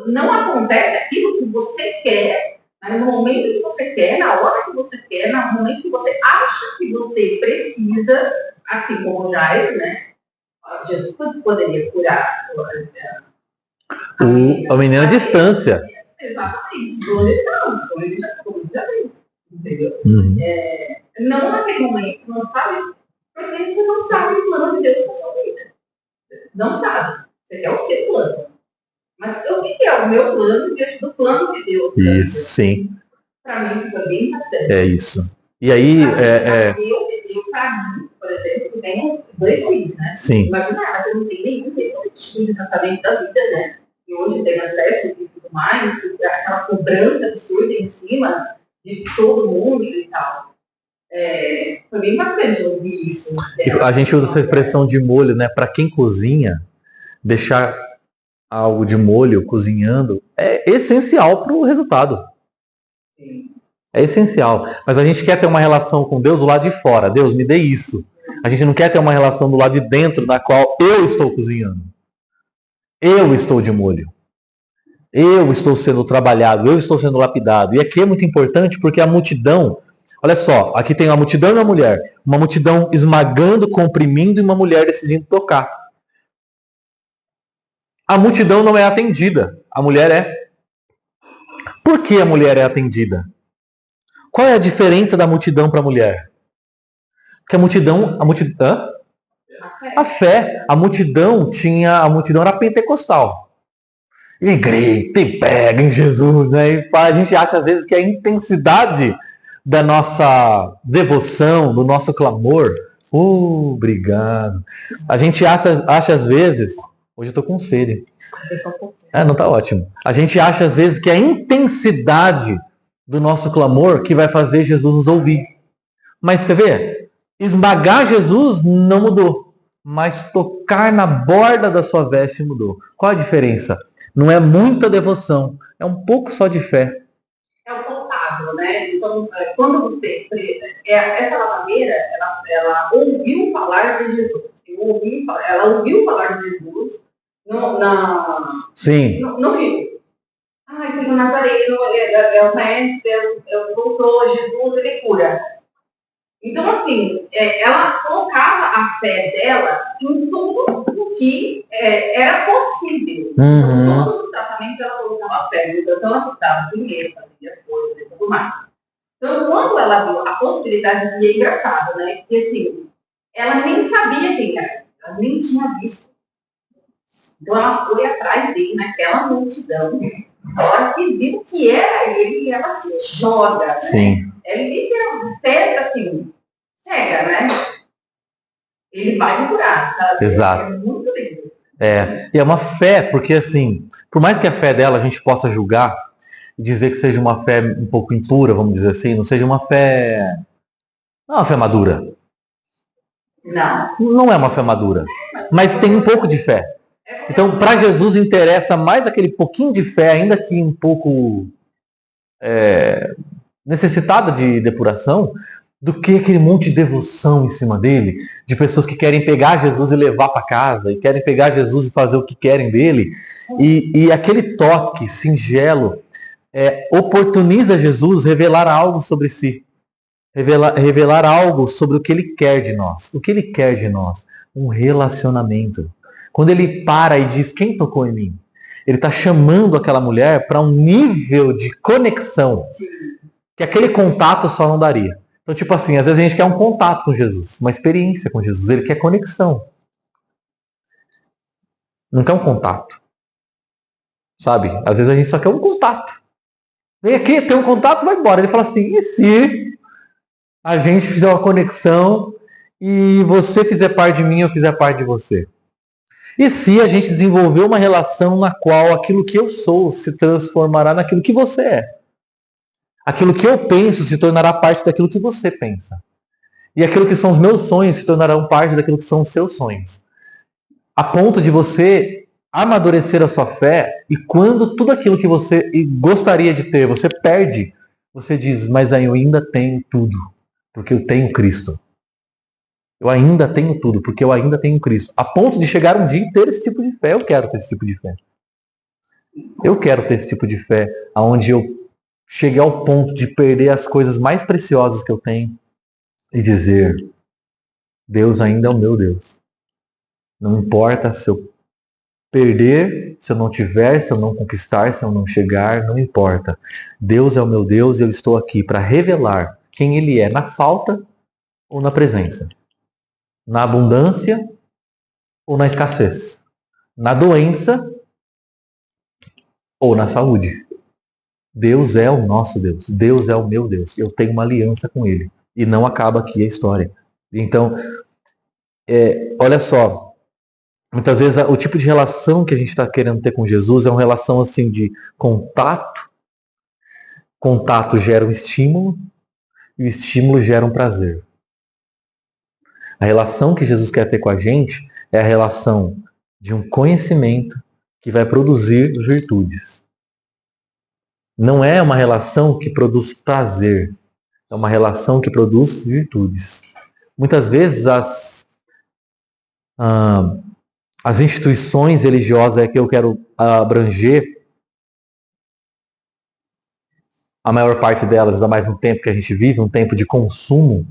Speaker 4: Não acontece aquilo que você quer, mas no momento que você quer, na hora que você quer, no momento que você acha que você precisa, assim como Jairo, né? Jesus poderia curar
Speaker 1: a menina à distância.
Speaker 4: Exatamente. Ele já fez. Entendeu? Não naquele momento, não sabe? Porque você não sabe o plano de Deus para a sua vida. Não sabe. Você quer o seu plano. Mas o que é o meu plano diante do plano de Deus?
Speaker 1: Isso, sim.
Speaker 4: Para mim, isso foi bem importante.
Speaker 1: É isso. E aí,
Speaker 4: eu para mim, por exemplo, tenho 2 filhos, né?
Speaker 1: Sim.
Speaker 4: Imagina, eu não tenho nenhum questão de tratamento da vida, né? E hoje tem acesso e tudo mais, aquela cobrança absurda em cima de todo mundo e tal. Foi bem bacana ouvir isso.
Speaker 1: A gente usa essa expressão de molho, né? Para quem cozinha, deixar algo de molho cozinhando é essencial para o resultado.
Speaker 4: Sim.
Speaker 1: É essencial. Mas a gente quer ter uma relação com Deus do lado de fora. Deus, me dê isso. A gente não quer ter uma relação do lado de dentro, na qual eu estou cozinhando. Eu estou de molho. Eu estou sendo trabalhado. Eu estou sendo lapidado. E aqui é muito importante porque a multidão... Olha só, aqui tem uma multidão e uma mulher. Uma multidão esmagando, comprimindo e uma mulher decidindo tocar. A multidão não é atendida. A mulher é. Por que a mulher é atendida? Qual é a diferença da multidão para a mulher? Porque a multidão... A fé. A multidão era pentecostal. E grita, e pega em Jesus, né? E a gente acha às vezes que a intensidade da nossa devoção, do nosso clamor, obrigado. A gente acha às vezes, hoje eu estou com sede. Não tá ótimo. A gente acha às vezes que a intensidade do nosso clamor que vai fazer Jesus nos ouvir. Mas você vê, esmagar Jesus não mudou, mas tocar na borda da sua veste mudou. Qual a diferença? Não é muita devoção, é um pouco só de fé.
Speaker 4: É o contábil, né? Então, quando você... Essa lavadeira, ela ouviu falar de Jesus. Ela ouviu falar de Jesus no Rio. Filho Nazareno, é o mestre, é o doutor, Jesus, ele cura. Então, assim, ela colocava a fé dela em tudo o que era possível. Então, todos os tratamentos ela colocava a fé. Então, ela estudava primeiro, fazia as coisas e tudo mais. Então, quando ela viu a possibilidade de ir, engraçado, né? Porque, assim, ela nem sabia quem era. Ela nem tinha visto. Então, ela foi atrás dele naquela multidão. A hora que viu que era ele, ela se joga, né?
Speaker 1: Sim.
Speaker 4: Ele literalmente pega assim, cega, né? Ele vai me curar, sabe?
Speaker 1: Exato.
Speaker 4: É muito lindo.
Speaker 1: E é uma fé, porque assim, por mais que a fé dela a gente possa julgar e dizer que seja uma fé um pouco impura, vamos dizer assim, não seja uma fé. Não é uma fé madura. Não é uma fé madura. Mas tem um pouco de fé. Então, para Jesus interessa mais aquele pouquinho de fé, ainda que um pouco necessitada de depuração, do que aquele monte de devoção em cima dele, de pessoas que querem pegar Jesus e levar para casa, e querem pegar Jesus e fazer o que querem dele, e aquele toque singelo oportuniza Jesus revelar algo sobre si, revelar algo sobre o que ele quer de nós. O que ele quer de nós? Um relacionamento. Quando ele para e diz, quem tocou em mim? Ele está chamando aquela mulher para um nível de conexão que aquele contato só não daria. Então, tipo assim, às vezes a gente quer um contato com Jesus, uma experiência com Jesus. Ele quer conexão. Não quer um contato. Sabe? Às vezes a gente só quer um contato. Vem aqui, tem um contato, vai embora. Ele fala assim, e se a gente fizer uma conexão e você fizer parte de mim, eu fizer parte de você? E se a gente desenvolver uma relação na qual aquilo que eu sou se transformará naquilo que você é? Aquilo que eu penso se tornará parte daquilo que você pensa. E aquilo que são os meus sonhos se tornarão parte daquilo que são os seus sonhos. A ponto de você amadurecer a sua fé, e quando tudo aquilo que você gostaria de ter, você perde, você diz, mas aí eu ainda tenho tudo, porque eu tenho Cristo. Eu ainda tenho tudo, porque eu ainda tenho Cristo. A ponto de chegar um dia e ter esse tipo de fé. Eu quero ter esse tipo de fé. Eu quero ter esse tipo de fé, onde eu chegue ao ponto de perder as coisas mais preciosas que eu tenho e dizer, Deus ainda é o meu Deus. Não importa se eu perder, se eu não tiver, se eu não conquistar, se eu não chegar, não importa. Deus é o meu Deus e eu estou aqui para revelar quem Ele é, na falta ou na presença. Na abundância ou na escassez. Na doença ou na saúde. Deus é o nosso Deus. Deus é o meu Deus. Eu tenho uma aliança com Ele. E não acaba aqui a história. Então, olha só. Muitas vezes o tipo de relação que a gente está querendo ter com Jesus é uma relação assim de contato. Contato gera um estímulo. E o estímulo gera um prazer. A relação que Jesus quer ter com a gente é a relação de um conhecimento que vai produzir virtudes. Não é uma relação que produz prazer. É uma relação que produz virtudes. Muitas vezes as instituições religiosas que eu quero abranger, a maior parte delas, ainda mais no tempo que a gente vive, um tempo de consumo,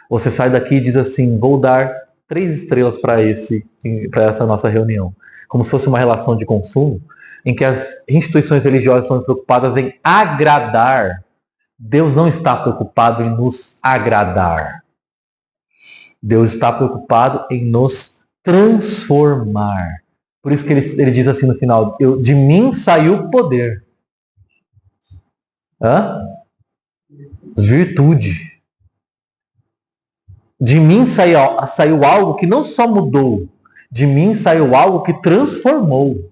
Speaker 1: você sai daqui e diz assim, vou dar 3 estrelas para essa nossa reunião. Como se fosse uma relação de consumo, em que as instituições religiosas estão preocupadas em agradar. Deus não está preocupado em nos agradar. Deus está preocupado em nos transformar. Por isso que ele diz assim no final, de mim saiu poder. Virtude. De mim saiu algo que não só mudou, de mim saiu algo que transformou.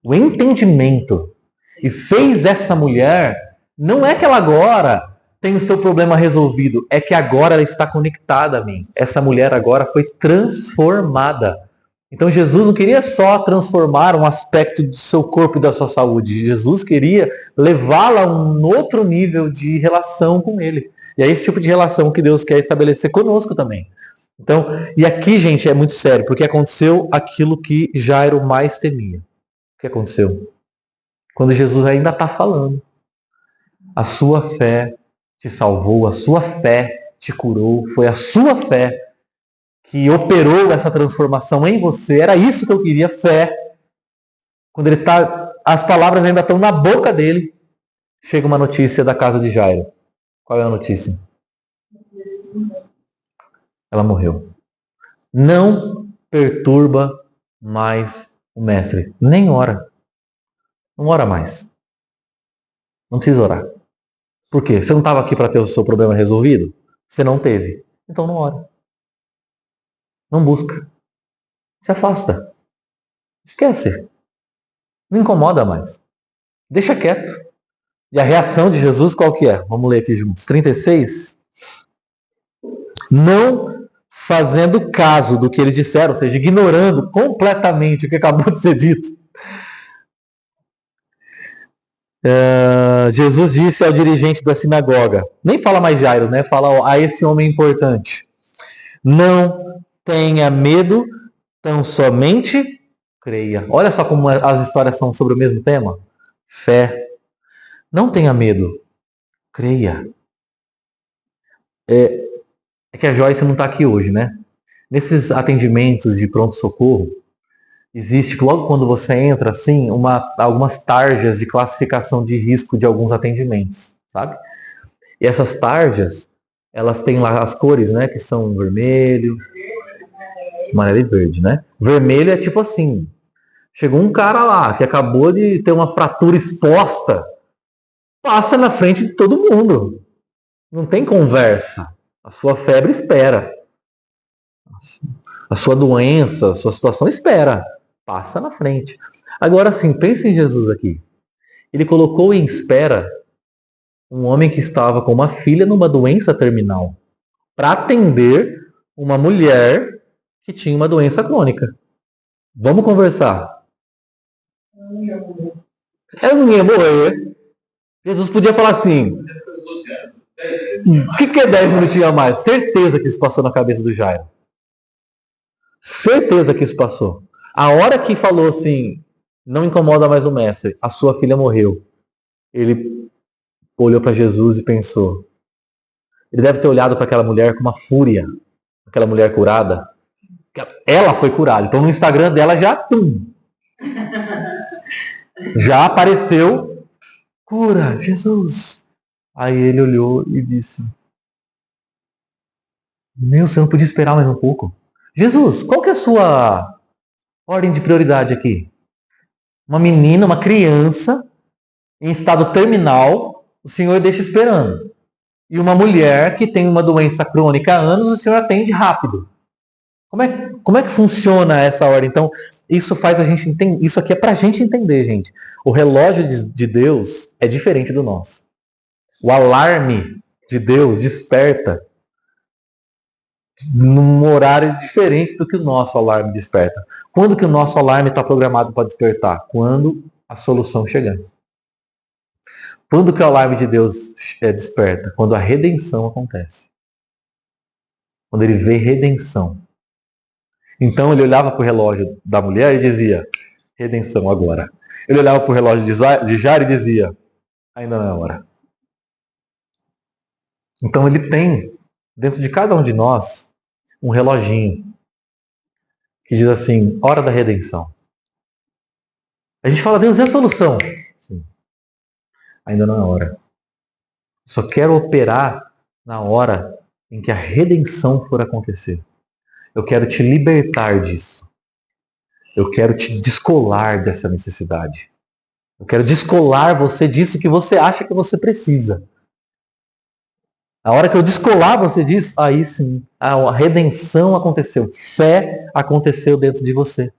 Speaker 1: O entendimento. E fez essa mulher, não é que ela agora tem o seu problema resolvido, é que agora ela está conectada a mim. Essa mulher agora foi transformada. Então Jesus não queria só transformar um aspecto do seu corpo e da sua saúde. Jesus queria levá-la a um outro nível de relação com Ele. E é esse tipo de relação que Deus quer estabelecer conosco também. Então, e aqui, gente, é muito sério, porque aconteceu aquilo que Jairo mais temia. O que aconteceu? Quando Jesus ainda está falando. A sua fé te salvou, a sua fé te curou, foi a sua fé que operou essa transformação em você. Era isso que eu queria, fé. Quando ele tá, as palavras ainda estão na boca dele, chega uma notícia da casa de Jairo. Qual é a notícia? Ela morreu. Não perturba mais o mestre. Nem ora. Não ora mais. Não precisa orar. Por quê? Você não estava aqui para ter o seu problema resolvido? Você não teve. Então não ora. Não busca. Se afasta. Esquece. Não incomoda mais. Deixa quieto. E a reação de Jesus qual que é? Vamos ler aqui juntos. 36. Não fazendo caso do que eles disseram, ou seja, ignorando completamente o que acabou de ser dito. Jesus disse ao dirigente da sinagoga, nem fala mais Jairo, né? Fala a esse homem importante. Não tenha medo, tão somente creia. Olha só como as histórias são sobre o mesmo tema. Fé. Não tenha medo, creia. É que a Joyce não está aqui hoje, né? Nesses atendimentos de pronto-socorro, existe, logo quando você entra, assim, algumas tarjas de classificação de risco de alguns atendimentos, sabe? E essas tarjas, elas têm lá as cores, né? Que são vermelho, amarelo e verde, né? Vermelho é tipo assim, chegou um cara lá que acabou de ter uma fratura exposta, passa na frente de todo mundo. Não tem conversa. A sua febre espera. A sua doença, a sua situação espera. Passa na frente. Agora sim, pense em Jesus aqui. Ele colocou em espera um homem que estava com uma filha numa doença terminal para atender uma mulher que tinha uma doença crônica. Vamos conversar. Ela não ia morrer. Jesus podia falar assim: o que é 10 minutinhos a mais? Certeza que isso passou na cabeça do Jairo. Certeza que isso passou. A hora que falou assim, não incomoda mais o mestre, a sua filha morreu. Ele olhou para Jesus e pensou. Ele deve ter olhado para aquela mulher com uma fúria. Aquela mulher curada. Ela foi curada. Então no Instagram dela já apareceu cura, Jesus. Aí ele olhou e disse: meu, você não podia esperar mais um pouco? Jesus, qual que é a sua ordem de prioridade aqui? Uma menina, uma criança, em estado terminal, o Senhor deixa esperando. E uma mulher que tem uma doença crônica há anos, o Senhor atende rápido. Como é que funciona essa ordem? Então, isso faz a gente entender. Isso aqui é pra gente entender, gente. O relógio de Deus é diferente do nosso. O alarme de Deus desperta num horário diferente do que o nosso alarme desperta. Quando que o nosso alarme está programado para despertar? Quando a solução chegar. Quando que o alarme de Deus desperta? Quando a redenção acontece. Quando ele vê redenção. Então ele olhava para o relógio da mulher e dizia: redenção agora. Ele olhava para o relógio de Jairo e dizia: ainda não é hora. Então ele tem, dentro de cada um de nós, um reloginho que diz assim: hora da redenção. A gente fala: Deus, é a solução. Sim. Ainda não é hora. Só quero operar na hora em que a redenção for acontecer. Eu quero te libertar disso. Eu quero te descolar dessa necessidade. Eu quero descolar você disso que você acha que você precisa. A hora que eu descolar você disso, aí sim, a redenção aconteceu. Fé aconteceu dentro de você.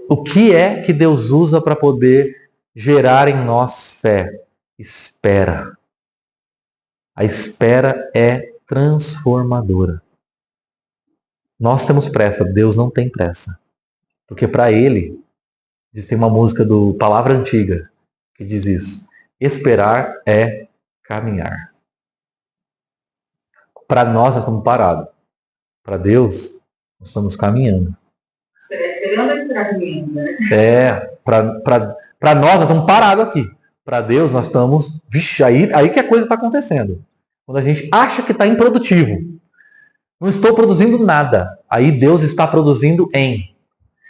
Speaker 1: O que é que Deus usa para poder gerar em nós fé? Espera. A espera é transformadora. Nós temos pressa, Deus não tem pressa. Porque para Ele, tem uma música do Palavra Antiga que diz isso. Esperar é caminhar. Para nós estamos parados. Para Deus, nós estamos caminhando.
Speaker 4: Esperando é esperar caminhando, né?
Speaker 1: Para nós estamos parados aqui. Para Deus nós estamos... Vixe, aí que a coisa está acontecendo. Quando a gente acha que está improdutivo. Não estou produzindo nada. Aí Deus está produzindo em.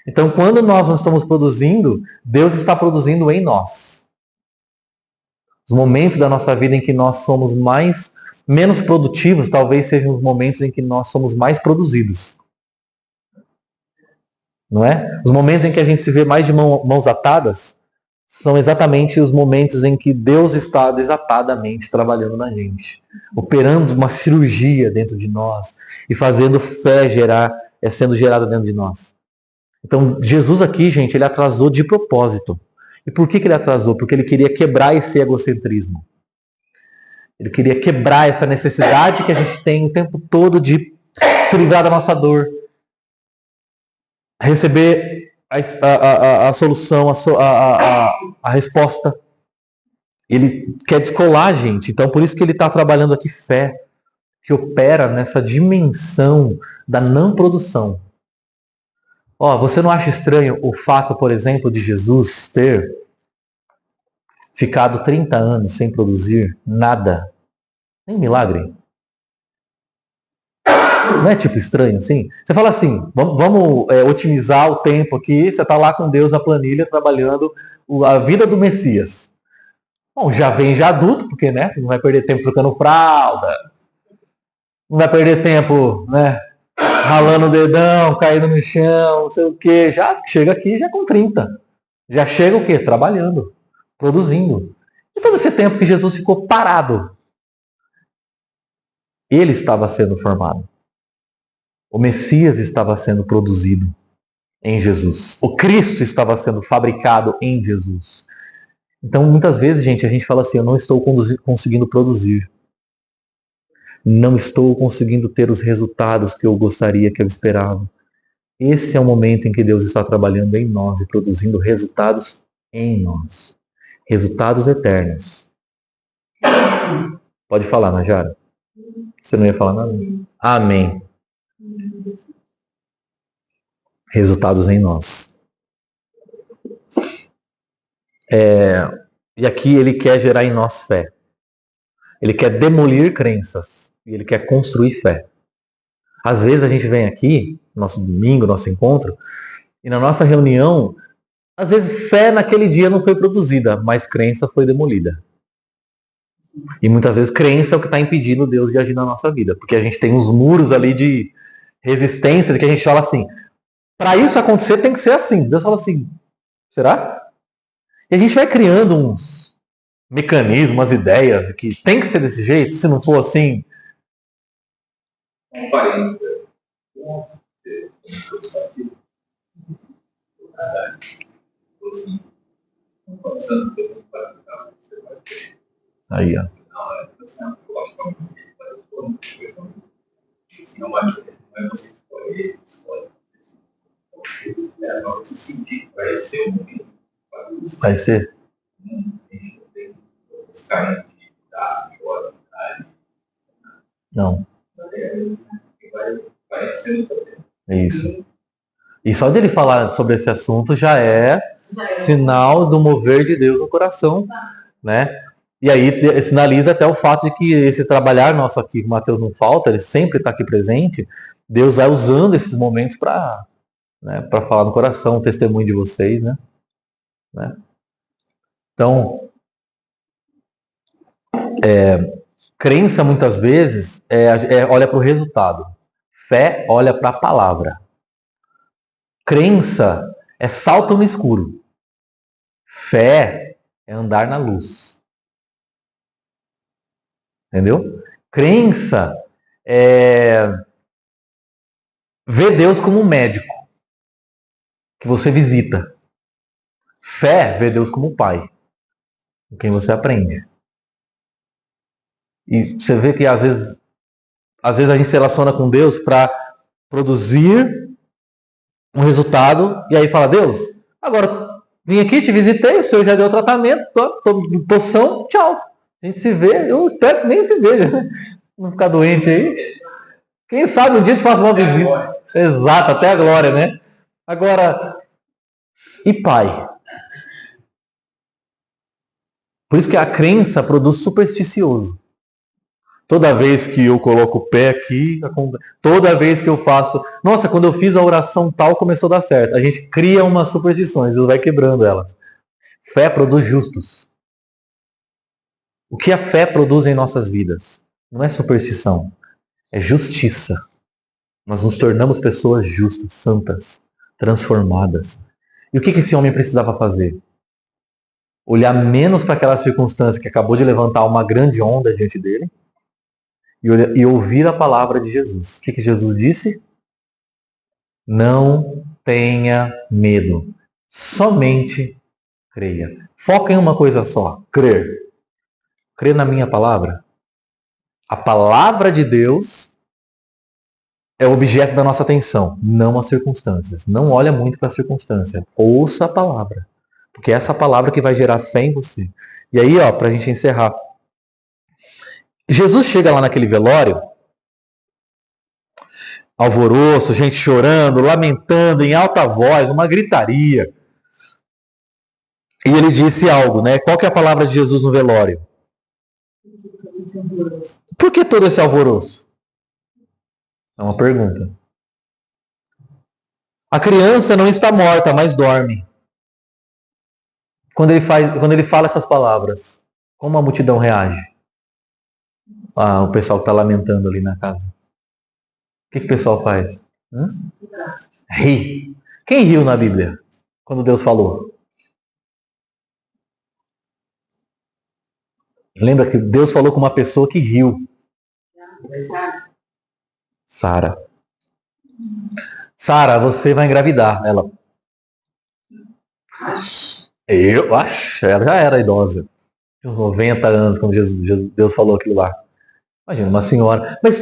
Speaker 1: Então quando nós não estamos produzindo, Deus está produzindo em nós. Os momentos da nossa vida em que nós somos menos produtivos, talvez sejam os momentos em que nós somos mais produzidos. Não é? Os momentos em que a gente se vê mais de mãos atadas são exatamente os momentos em que Deus está desatadamente trabalhando na gente, operando uma cirurgia dentro de nós e fazendo fé sendo gerada dentro de nós. Então, Jesus aqui, gente, ele atrasou de propósito. E por que ele atrasou? Porque ele queria quebrar esse egocentrismo. Ele queria quebrar essa necessidade que a gente tem o tempo todo de se livrar da nossa dor, receber a solução, a resposta. Ele quer descolar a gente. Então, por isso que ele está trabalhando aqui fé, que opera nessa dimensão da não produção. Você não acha estranho o fato, por exemplo, de Jesus ter ficado 30 anos sem produzir nada? Nem milagre. Não é tipo estranho assim? Você fala assim, vamos otimizar o tempo aqui, você está lá com Deus na planilha trabalhando a vida do Messias. Bom, já vem já adulto, porque né, não vai perder tempo trocando fralda, não vai perder tempo, né, ralando o dedão, caindo no chão, não sei o quê. Já chega aqui já com 30. Já chega o quê? Trabalhando, produzindo. E todo esse tempo que Jesus ficou parado, ele estava sendo formado. O Messias estava sendo produzido em Jesus. O Cristo estava sendo fabricado em Jesus. Então, muitas vezes, gente, a gente fala assim, eu não estou conseguindo produzir. Não estou conseguindo ter os resultados que eu gostaria, que eu esperava. Esse é o momento em que Deus está trabalhando em nós e produzindo resultados em nós. Resultados eternos. Pode falar, Najara. Você não ia falar nada? Amém. Resultados em nós. E aqui ele quer gerar em nós fé. Ele quer demolir crenças. E ele quer construir fé. Às vezes a gente vem aqui, nosso domingo, nosso encontro, e na nossa reunião, às vezes fé naquele dia não foi produzida, mas crença foi demolida. E muitas vezes crença é o que está impedindo Deus de agir na nossa vida. Porque a gente tem uns muros ali de resistência, que a gente fala assim, para isso acontecer tem que ser assim. Deus fala assim, será? E a gente vai criando uns mecanismos, umas ideias, que tem que ser desse jeito, se não for assim. Aí, ó. Vai ser? Não. É isso. E só dele falar sobre esse assunto já é sinal do mover de Deus no coração, né? E aí sinaliza até o fato de que esse trabalhar nosso aqui, que o Mateus não falta, ele sempre está aqui presente. Deus vai usando esses momentos para falar no coração, o testemunho de vocês, né? Então, crença muitas vezes olha para o resultado. Fé olha para a palavra. Crença é salto no escuro. Fé é andar na luz. Entendeu? Crença é ver Deus como um médico que você visita. Fé vê Deus como um pai, com quem você aprende. E você vê que às vezes a gente se relaciona com Deus para produzir um resultado e aí fala, Deus, agora vim aqui, te visitei, o senhor já deu tratamento, tô são, tchau. A gente se vê, eu espero que nem se veja, né? Não ficar doente aí. Quem sabe um dia te faço uma visita. Exato, até a glória, né? Agora, e pai? Por isso que a crença produz supersticioso. Toda vez que eu coloco o pé aqui, toda vez que eu faço... Nossa, quando eu fiz a oração tal, começou a dar certo. A gente cria umas superstições, Deus vai quebrando elas. Fé produz justos. O que a fé produz em nossas vidas? Não é superstição, é justiça. Nós nos tornamos pessoas justas, santas, transformadas. E o que esse homem precisava fazer? Olhar menos para aquela circunstância que acabou de levantar uma grande onda diante dele e ouvir a palavra de Jesus. O que Jesus disse? Não tenha medo. Somente creia. Foca em uma coisa só, crer. Crer na minha palavra. A palavra de Deus é o objeto da nossa atenção, não as circunstâncias. Não olha muito para a circunstância. Ouça a palavra. Porque é essa palavra que vai gerar fé em você. E aí, para a gente encerrar. Jesus chega lá naquele velório, alvoroço, gente chorando, lamentando em alta voz, uma gritaria. E ele disse algo, né? Qual que é a palavra de Jesus no velório? Por que todo esse alvoroço? É uma pergunta. A criança não está morta, mas dorme. Quando ele fala essas palavras, como a multidão reage? O pessoal que está lamentando ali na casa. O que o pessoal faz? Ri. Quem riu na Bíblia? Quando Deus falou? Lembra que Deus falou com uma pessoa que riu. Sara. Sara, você vai engravidar. Ela. Eu acho. Ela já era idosa. Uns 90 anos, quando Deus falou aquilo lá. Imagina, uma senhora. Mas,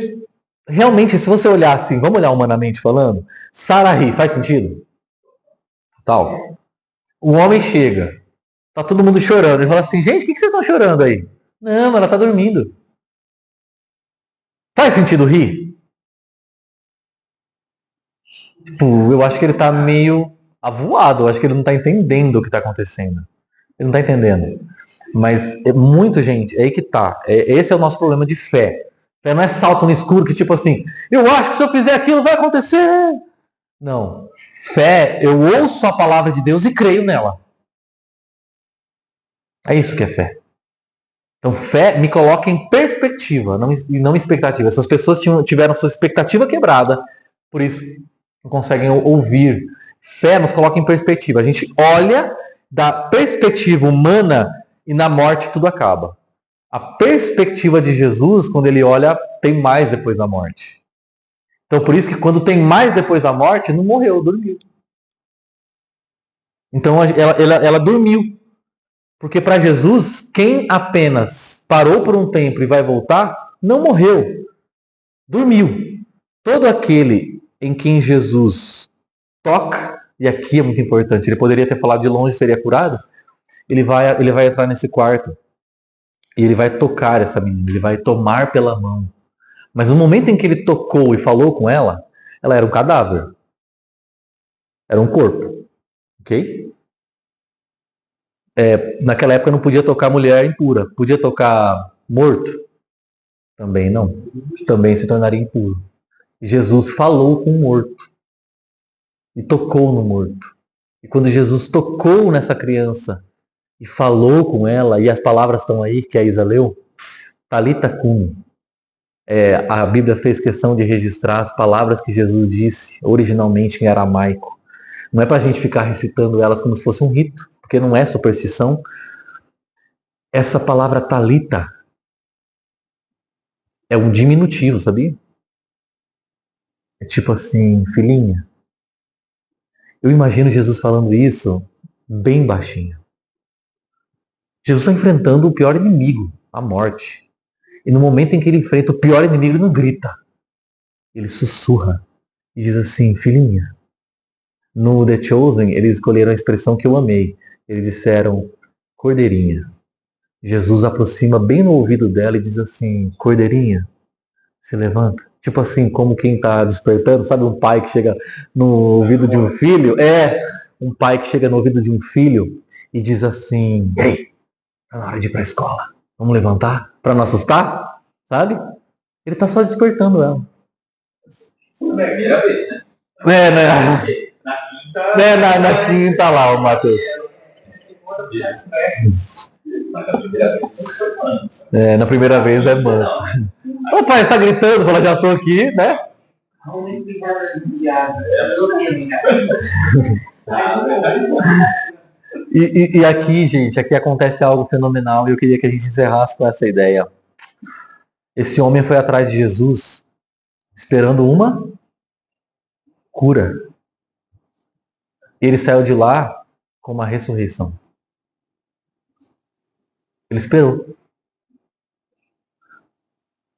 Speaker 1: realmente, se você olhar assim, vamos olhar humanamente falando, Sara ri, faz sentido? Tal. O homem chega. Tá todo mundo chorando. Ele fala assim, gente, o que vocês estão chorando aí? Não, ela tá dormindo. Faz sentido rir? Tipo, eu acho que ele tá meio avoado. Eu acho que ele não tá entendendo o que tá acontecendo. Ele não tá entendendo. Mas é muito, gente, é aí que tá. Esse é o nosso problema de fé. Fé não é salto no escuro que tipo assim, eu acho que se eu fizer aquilo vai acontecer. Não. Fé, eu ouço a palavra de Deus e creio nela. É isso que é fé. Então, fé me coloca em perspectiva, não em expectativa. Essas pessoas tiveram sua expectativa quebrada, por isso não conseguem ouvir. Fé nos coloca em perspectiva. A gente olha da perspectiva humana e na morte tudo acaba. A perspectiva de Jesus, quando ele olha, tem mais depois da morte. Então, por isso que quando tem mais depois da morte, não morreu, dormiu. Então, ela dormiu. Porque para Jesus, quem apenas parou por um tempo e vai voltar, não morreu. Dormiu. Todo aquele em quem Jesus toca, e aqui é muito importante, ele poderia ter falado de longe, seria curado, ele vai entrar nesse quarto e ele vai tocar essa menina, ele vai tomar pela mão. Mas no momento em que ele tocou e falou com ela era um cadáver. Era um corpo. Ok? Naquela época não podia tocar mulher impura. Podia tocar morto? Também não. Também se tornaria impuro. Jesus falou com o morto. E tocou no morto. E quando Jesus tocou nessa criança e falou com ela, e as palavras estão aí, que a Isa leu, Talita Cumi. A Bíblia fez questão de registrar as palavras que Jesus disse originalmente em aramaico. Não é para a gente ficar recitando elas como se fosse um rito, porque não é superstição. Essa palavra Talita é um diminutivo, sabia? É tipo assim, filhinha. Eu imagino Jesus falando isso bem baixinho. Jesus está enfrentando o pior inimigo, a morte. E no momento em que ele enfrenta o pior inimigo, ele não grita. Ele sussurra e diz assim, filhinha. No The Chosen, eles escolheram a expressão que eu amei. Eles disseram, cordeirinha. Jesus aproxima bem no ouvido dela e diz assim, cordeirinha, se levanta. Tipo assim, como quem está despertando. Sabe um pai que chega no ouvido de um filho? Um pai que chega no ouvido de um filho e diz assim, ei, tá na hora de ir para a escola. Vamos levantar? Para não assustar? Sabe? Ele está só despertando ela. Na quinta lá, o Matheus. Na primeira vez é manso. O pai está gritando, fala, já estou aqui, né? E aqui, gente, aqui acontece algo fenomenal e eu queria que a gente encerrasse com essa ideia. Esse homem foi atrás de Jesus esperando uma cura. Ele saiu de lá com uma ressurreição. Ele esperou.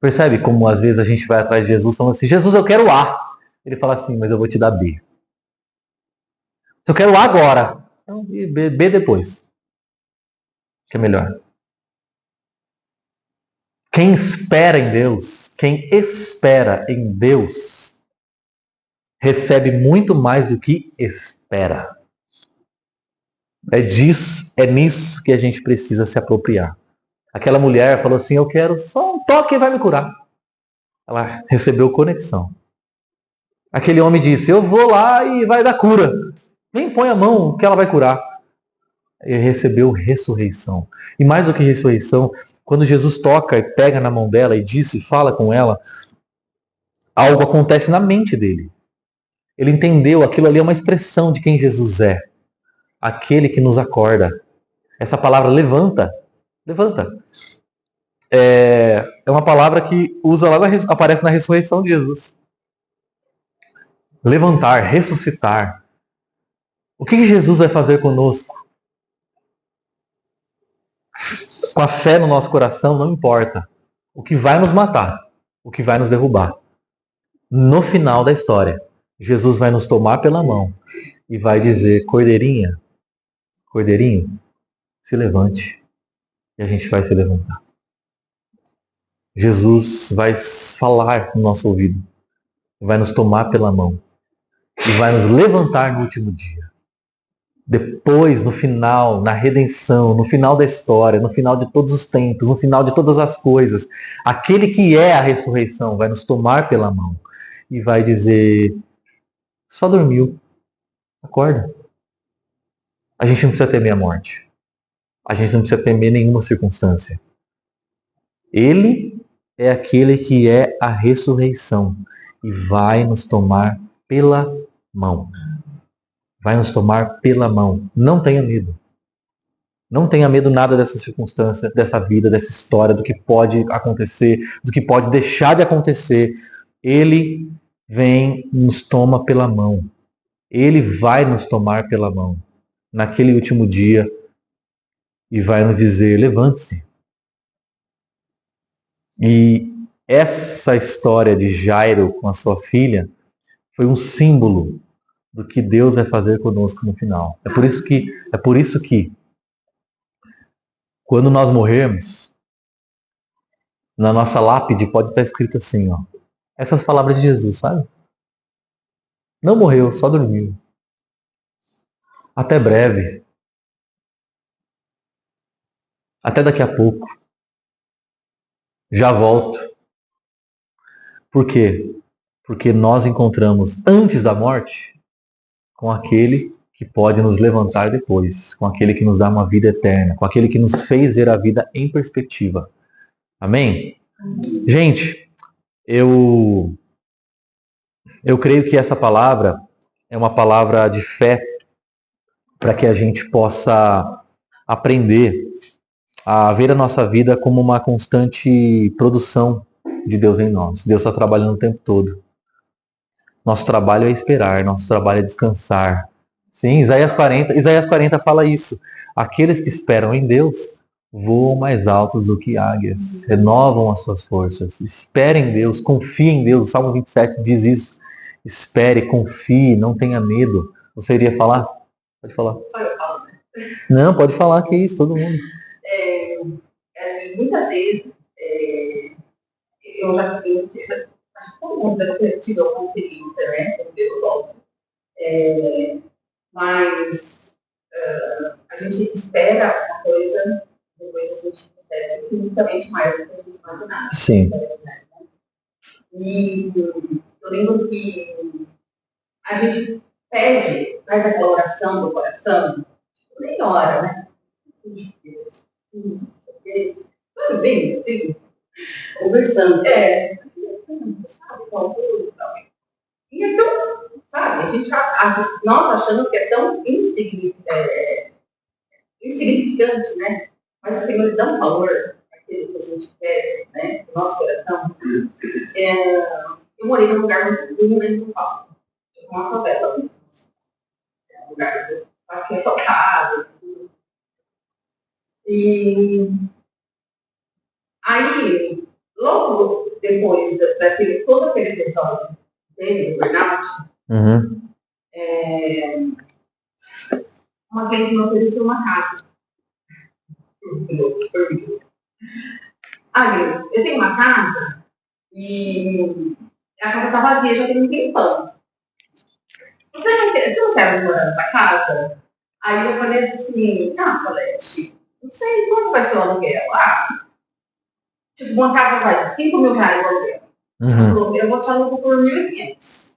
Speaker 1: Percebe como às vezes a gente vai atrás de Jesus falando assim, Jesus, eu quero A. Ele fala assim, mas eu vou te dar B. Se eu quero A agora, então B depois. Que é melhor. Quem espera em Deus, recebe muito mais do que espera. É nisso que a gente precisa se apropriar. Aquela mulher falou assim, eu quero só um toque e vai me curar. Ela recebeu conexão. Aquele homem disse, eu vou lá e vai dar cura. Nem põe a mão que ela vai curar. Ele recebeu ressurreição. E mais do que ressurreição, quando Jesus toca e pega na mão dela e diz e fala com ela, algo acontece na mente dele. Ele entendeu, aquilo ali é uma expressão de quem Jesus é. Aquele que nos acorda. Essa palavra levanta. É uma palavra que aparece na ressurreição de Jesus. Levantar, ressuscitar. O que Jesus vai fazer conosco? Com a fé no nosso coração, não importa. O que vai nos matar, o que vai nos derrubar. No final da história, Jesus vai nos tomar pela mão e vai dizer, cordeirinho, se levante. E a gente vai se levantar. Jesus vai falar no nosso ouvido, vai nos tomar pela mão e vai nos levantar no último dia. Depois, no final, na redenção, no final da história, no final de todos os tempos, no final de todas as coisas, aquele que é a ressurreição vai nos tomar pela mão e vai dizer, só dormiu, acorda. A gente não precisa temer a morte. A gente não precisa temer nenhuma circunstância. Ele é aquele que é a ressurreição e vai nos tomar pela mão. Vai nos tomar pela mão. Não tenha medo. Não tenha medo nada dessa circunstância, dessa vida, dessa história, do que pode acontecer, do que pode deixar de acontecer. Ele vem e nos toma pela mão. Ele vai nos tomar pela mão naquele último dia e vai nos dizer, levante-se. E essa história de Jairo com a sua filha foi um símbolo do que Deus vai fazer conosco no final. É por isso que quando nós morrermos, na nossa lápide pode estar escrito assim, ó, essas palavras de Jesus, sabe? Não morreu, só dormiu. Até breve. Até daqui a pouco. Já volto. Por quê? Porque nós encontramos antes da morte com aquele que pode nos levantar depois, com aquele que nos dá uma vida eterna, com aquele que nos fez ver a vida em perspectiva. Amém? Gente, eu creio que essa palavra é uma palavra de fé para que a gente possa aprender a ver a nossa vida como uma constante produção de Deus em nós. Deus está trabalhando o tempo todo. Nosso trabalho é esperar, nosso trabalho é descansar. Sim, Isaías 40 fala isso. Aqueles que esperam em Deus voam mais altos do que águias, renovam as suas forças. Espere em Deus, confie em Deus. O Salmo 27 diz isso. Espere, confie, não tenha medo. Você iria falar? Pode falar. Não, pode falar, que é isso, todo mundo.
Speaker 9: Muitas vezes, eu já acho que todo mundo deve ter tido alguma experiência, né, com Deus, óbvio. Mas a gente espera uma coisa, depois a gente recebe infinitamente mais do que a gente imaginava.
Speaker 1: Sim.
Speaker 9: E eu lembro que a gente pede, faz aquela oração do coração, meia hora, né? Deus, tudo bem, meu filho? Conversando. Sabe, qual tudo, tal. E é tão, sabe, a gente nós achamos que é tão insignificante, né? Mas o Senhor dá um valor àquilo que a gente quer, né? No nosso coração. Eu morei num lugar muito ruim em São Paulo, uma favela. lugar, acho que é tocado. E aí, logo depois daquele, todo aquele episódio dele, do burnout, uma cliente me ofereceu uma casa. Aí, eu tenho uma casa e a casa tá vazia já tem um tempão. Você não quer morar nessa casa? Aí eu falei assim, Colete, não sei quanto vai ser o aluguel. Tipo, uma casa vai R$5.000 o aluguel. Eu vou te alugar por 1.500.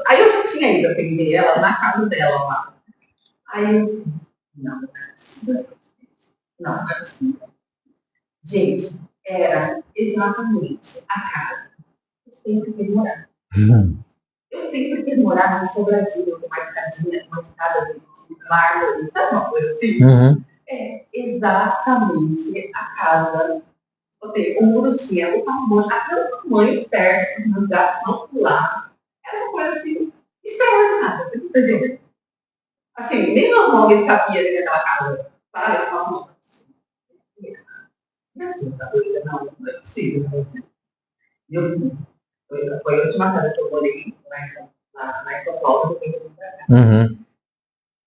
Speaker 9: Aí eu já tinha ido atender ela na casa dela lá. Aí eu, não é possível. Gente, era exatamente a casa que eu sempre quis morar. Eu sempre quis morar num sobradinho, com uma escadinha, uma escada de mármore, sabe uma coisa assim? É exatamente a casa. O muro tinha o tamanho certo, os gatos não pulavam. Era uma coisa assim, extraordinária, entendeu? Assim, nem os móveis cabiam dentro daquela casa, sabe? Não, tá doida, não é possível. Foi a última casa que eu morei lá em São Paulo, que eu fui pra cá.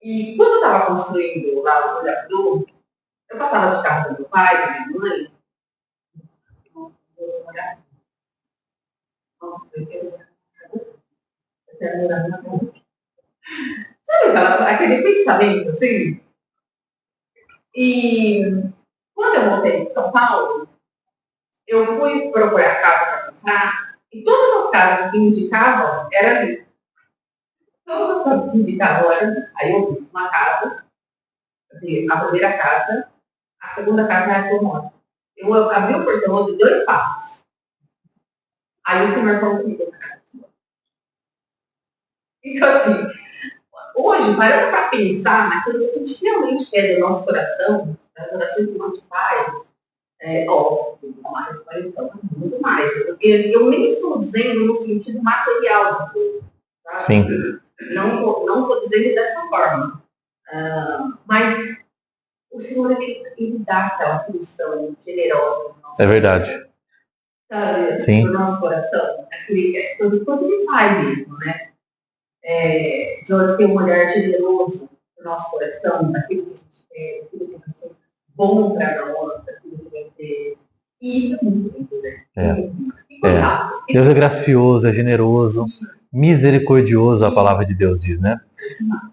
Speaker 9: E quando eu estava construindo lá o olhador, eu passava de carro do meu pai, da minha mãe. Nossa, eu quero morar na casa. Sabe aquele pensamento assim? E quando eu voltei em São Paulo, eu fui procurar casa para comprar e todas as casas que indicavam eram ali. Todas as casas que indicavam eram ali. Aí eu vi uma casa, a primeira casa, a segunda casa é a que eu moro. Eu abri o portão de 2 passos. Aí o senhor falou comigo na casa. Então, assim, hoje, parando para pensar naquilo que a gente realmente quer do nosso coração, das orações que nós faz, óbvio, uma ressurreição é muito mais. Eu nem estou dizendo no sentido material da coisa, sabe?
Speaker 1: Sim.
Speaker 9: Não estou dizendo dessa forma. Mas o Senhor, ele dá aquela função generosa no nosso
Speaker 1: É verdade.
Speaker 9: sabe?
Speaker 1: Sim.
Speaker 9: No nosso coração. Quando ele faz mesmo, né? De onde tem um olhar generoso no nosso coração, daquilo que a gente quer, daquilo que vai ser bom para nós, daquilo que vai ser. E isso é muito lindo, né?
Speaker 1: Deus é gracioso, é generoso, misericordioso, a palavra de Deus diz, né?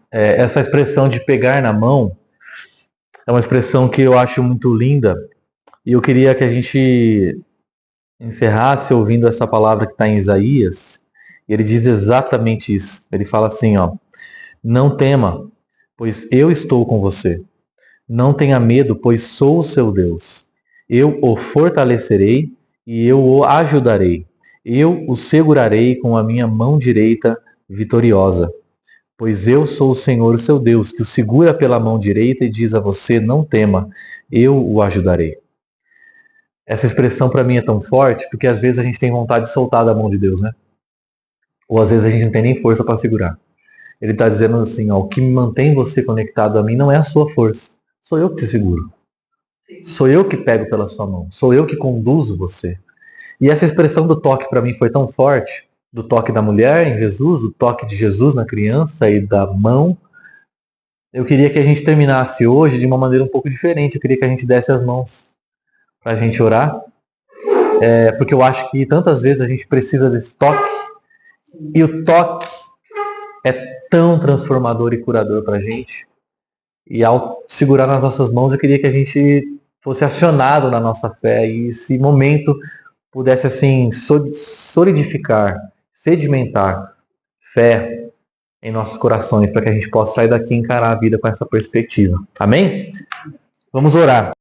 Speaker 1: Essa expressão de pegar na mão é uma expressão que eu acho muito linda e eu queria que a gente encerrasse ouvindo essa palavra que está em Isaías. E ele diz exatamente isso. Ele fala assim, não tema, pois eu estou com você. Não tenha medo, pois sou o seu Deus. Eu o fortalecerei e eu o ajudarei. Eu o segurarei com a minha mão direita vitoriosa. Pois eu sou o Senhor, o seu Deus, que o segura pela mão direita e diz a você, não tema, eu o ajudarei. Essa expressão para mim é tão forte, porque às vezes a gente tem vontade de soltar da mão de Deus, né? Ou às vezes a gente não tem nem força para segurar. Ele está dizendo assim, o que mantém você conectado a mim não é a sua força. Sou eu que te seguro. Sou eu que pego pela sua mão. Sou eu que conduzo você. E essa expressão do toque para mim foi tão forte, do toque da mulher em Jesus, do toque de Jesus na criança e da mão. Eu queria que a gente terminasse hoje de uma maneira um pouco diferente. Eu queria que a gente desse as mãos para a gente orar. Porque eu acho que tantas vezes a gente precisa desse toque. E o toque é tão transformador e curador para a gente. E ao segurar nas nossas mãos, eu queria que a gente fosse acionado na nossa fé e esse momento pudesse assim solidificar, sedimentar fé em nossos corações para que a gente possa sair daqui e encarar a vida com essa perspectiva. Amém? Vamos orar.